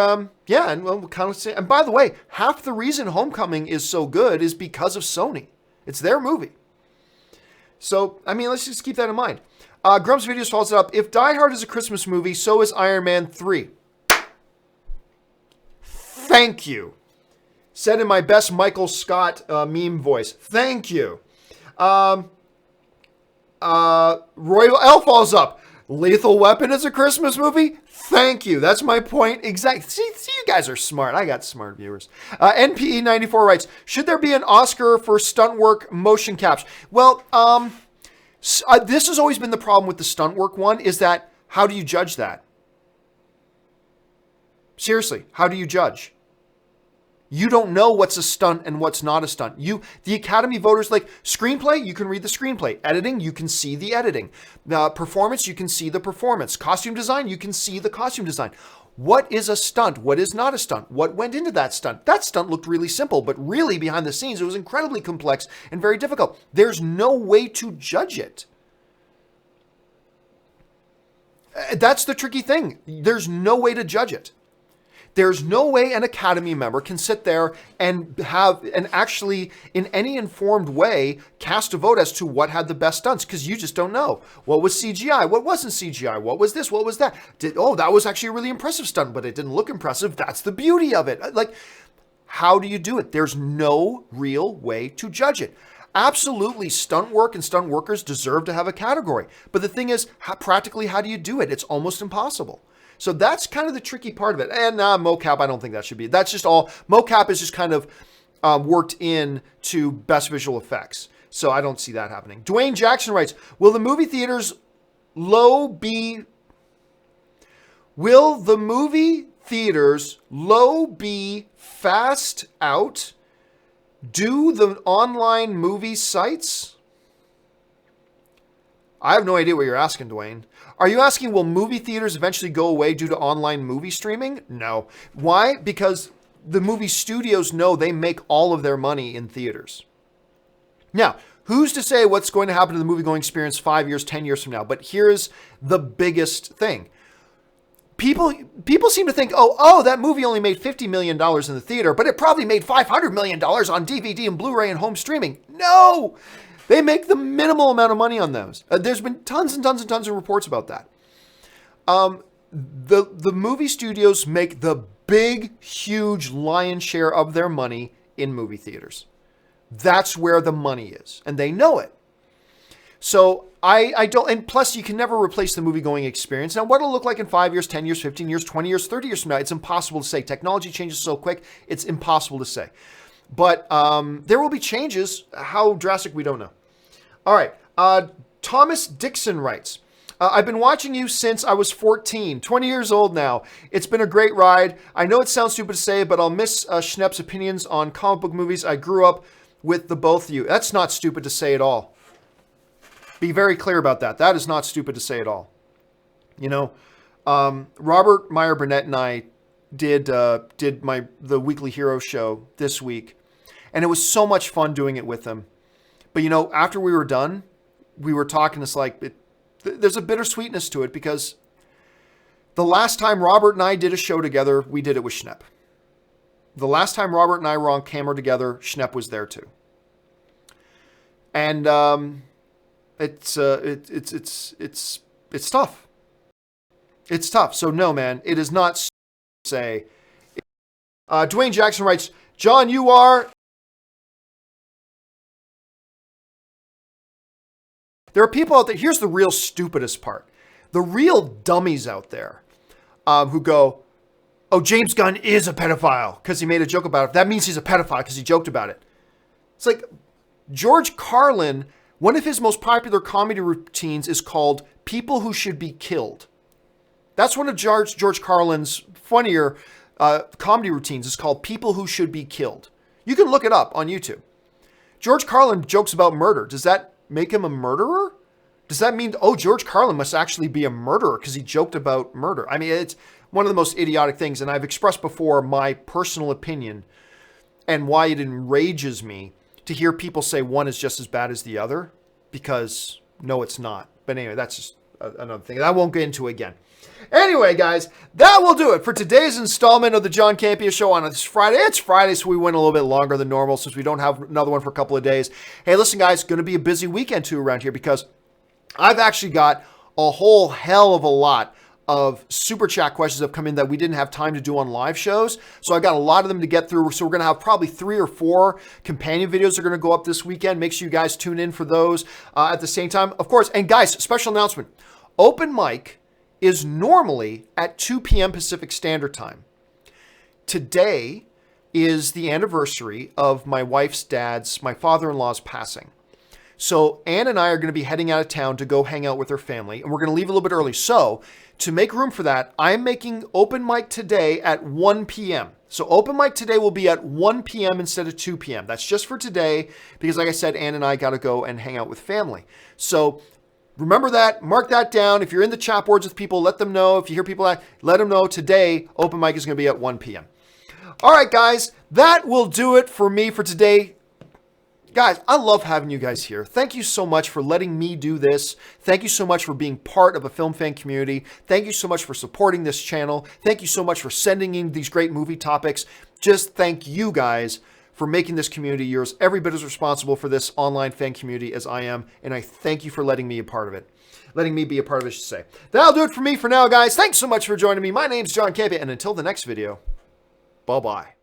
yeah, and we'll kind of say, and by the way, half the reason Homecoming is so good is because of Sony. It's their movie. So, I mean, let's just keep that in mind. Grumps Videos follows it up. If Die Hard is a Christmas movie, so is Iron Man 3. Thank you. Said in my best Michael Scott meme voice. Thank you. Roy L follows up. Lethal Weapon is a Christmas movie? Thank you. That's my point. Exactly. See, you guys are smart. I got smart viewers. NPE94 writes, should there be an Oscar for stunt work motion capture? Well, this has always been the problem with the stunt work one, is that how do you judge that? Seriously, how do you judge? You don't know what's a stunt and what's not a stunt. The Academy voters, like screenplay, you can read the screenplay. Editing, you can see the editing. Performance, you can see the performance. Costume design, you can see the costume design. What is a stunt? What is not a stunt? What went into that stunt? That stunt looked really simple, but really behind the scenes, it was incredibly complex and very difficult. There's no way to judge it. That's the tricky thing. There's no way to judge it. There's no way an Academy member can sit there and actually, in any informed way, cast a vote as to what had the best stunts, because you just don't know. What was CGI? What wasn't CGI? What was this? What was that? That was actually a really impressive stunt, but it didn't look impressive. That's the beauty of it. Like, how do you do it? There's no real way to judge it. Absolutely, stunt work and stunt workers deserve to have a category. But the thing is, practically, how do you do it? It's almost impossible. So that's kind of the tricky part of it. And mocap, I don't think that should be. That's just all. Mocap is just kind of worked in to best visual effects. So I don't see that happening. Dwayne Jackson writes, will the movie theaters low be fast out? Do the online movie sites? I have no idea what you're asking, Dwayne. Are you asking, will movie theaters eventually go away due to online movie streaming? No. Why? Because the movie studios know they make all of their money in theaters. Now, who's to say what's going to happen to the movie-going experience 5 years, 10 years from now? But here's the biggest thing. People seem to think, that movie only made $50 million in the theater, but it probably made $500 million on DVD and Blu-ray and home streaming. No! They make the minimal amount of money on those. There's been tons and tons and tons of reports about that. The movie studios make the big, huge lion's share of their money in movie theaters. That's where the money is, and they know it. So I don't, and plus you can never replace the movie-going experience. Now, what it'll look like in 5 years, 10 years, 15 years, 20 years, 30 years from now, it's impossible to say. Technology changes so quick, it's impossible to say. But there will be changes. How drastic, we don't know. All right. Thomas Dixon writes, I've been watching you since I was 14, 20 years old now. It's been a great ride. I know it sounds stupid to say, but I'll miss Schnepp's opinions on comic book movies. I grew up with the both of you. That's not stupid to say at all. Be very clear about that. That is not stupid to say at all. You know, Robert Meyer Burnett and I did the Weekly Hero show this week, and it was so much fun doing it with him. But you know, after we were done, we were talking. It's like there's a bittersweetness to it, because the last time Robert and I did a show together, we did it with Schnepp. The last time Robert and I were on camera together, Schnepp was there too. And it's tough. It's tough. So no, man, it is not say. Dwayne Jackson writes, John, you are. There are people out there. Here's the real stupidest part. The real dummies out there who go, oh, James Gunn is a pedophile because he made a joke about it. That means he's a pedophile because he joked about it. It's like George Carlin, one of his most popular comedy routines is called People Who Should Be Killed. That's one of George Carlin's funnier comedy routines. It's called People Who Should Be Killed. You can look it up on YouTube. George Carlin jokes about murder. Does that make him a murderer? Does that mean, oh, George Carlin must actually be a murderer because he joked about murder? I mean, it's one of the most idiotic things. And I've expressed before my personal opinion and why it enrages me to hear people say one is just as bad as the other, because no, it's not. But anyway, that's just another thing. I won't get into again. Anyway, guys, that will do it for today's installment of the John Campea Show on this Friday. It's Friday, so we went a little bit longer than normal since we don't have another one for a couple of days. Hey, listen, guys, going to be a busy weekend too around here, because I've actually got a whole hell of a lot of super chat questions that have come in that we didn't have time to do on live shows. So I got a lot of them to get through. So we're going to have probably 3 or 4 companion videos that are going to go up this weekend. Make sure you guys tune in for those at the same time. Of course, and guys, special announcement. Open mic is normally at 2 p.m. Pacific Standard Time. Today is the anniversary of my father-in-law's passing. So Ann and I are going to be heading out of town to go hang out with her family, and we're going to leave a little bit early. So to make room for that, I'm making open mic today at 1 p.m. So open mic today will be at 1 p.m. instead of 2 p.m. That's just for today, because like I said, Ann and I got to go and hang out with family. So remember that, mark that down. If you're in the chat boards with people, let them know. If you hear people, let them know today, open mic is going to be at 1 p.m. All right, guys, that will do it for me for today. Guys, I love having you guys here. Thank you so much for letting me do this. Thank you so much for being part of a film fan community. Thank you so much for supporting this channel. Thank you so much for sending in these great movie topics. Just thank you guys for making this community yours. Every bit as responsible for this online fan community as I am, and I thank you for letting me be a part of it. Letting me be a part of it, I should say. That'll do it for me for now, guys. Thanks so much for joining me. My name's John Campea, and until the next video, bye-bye.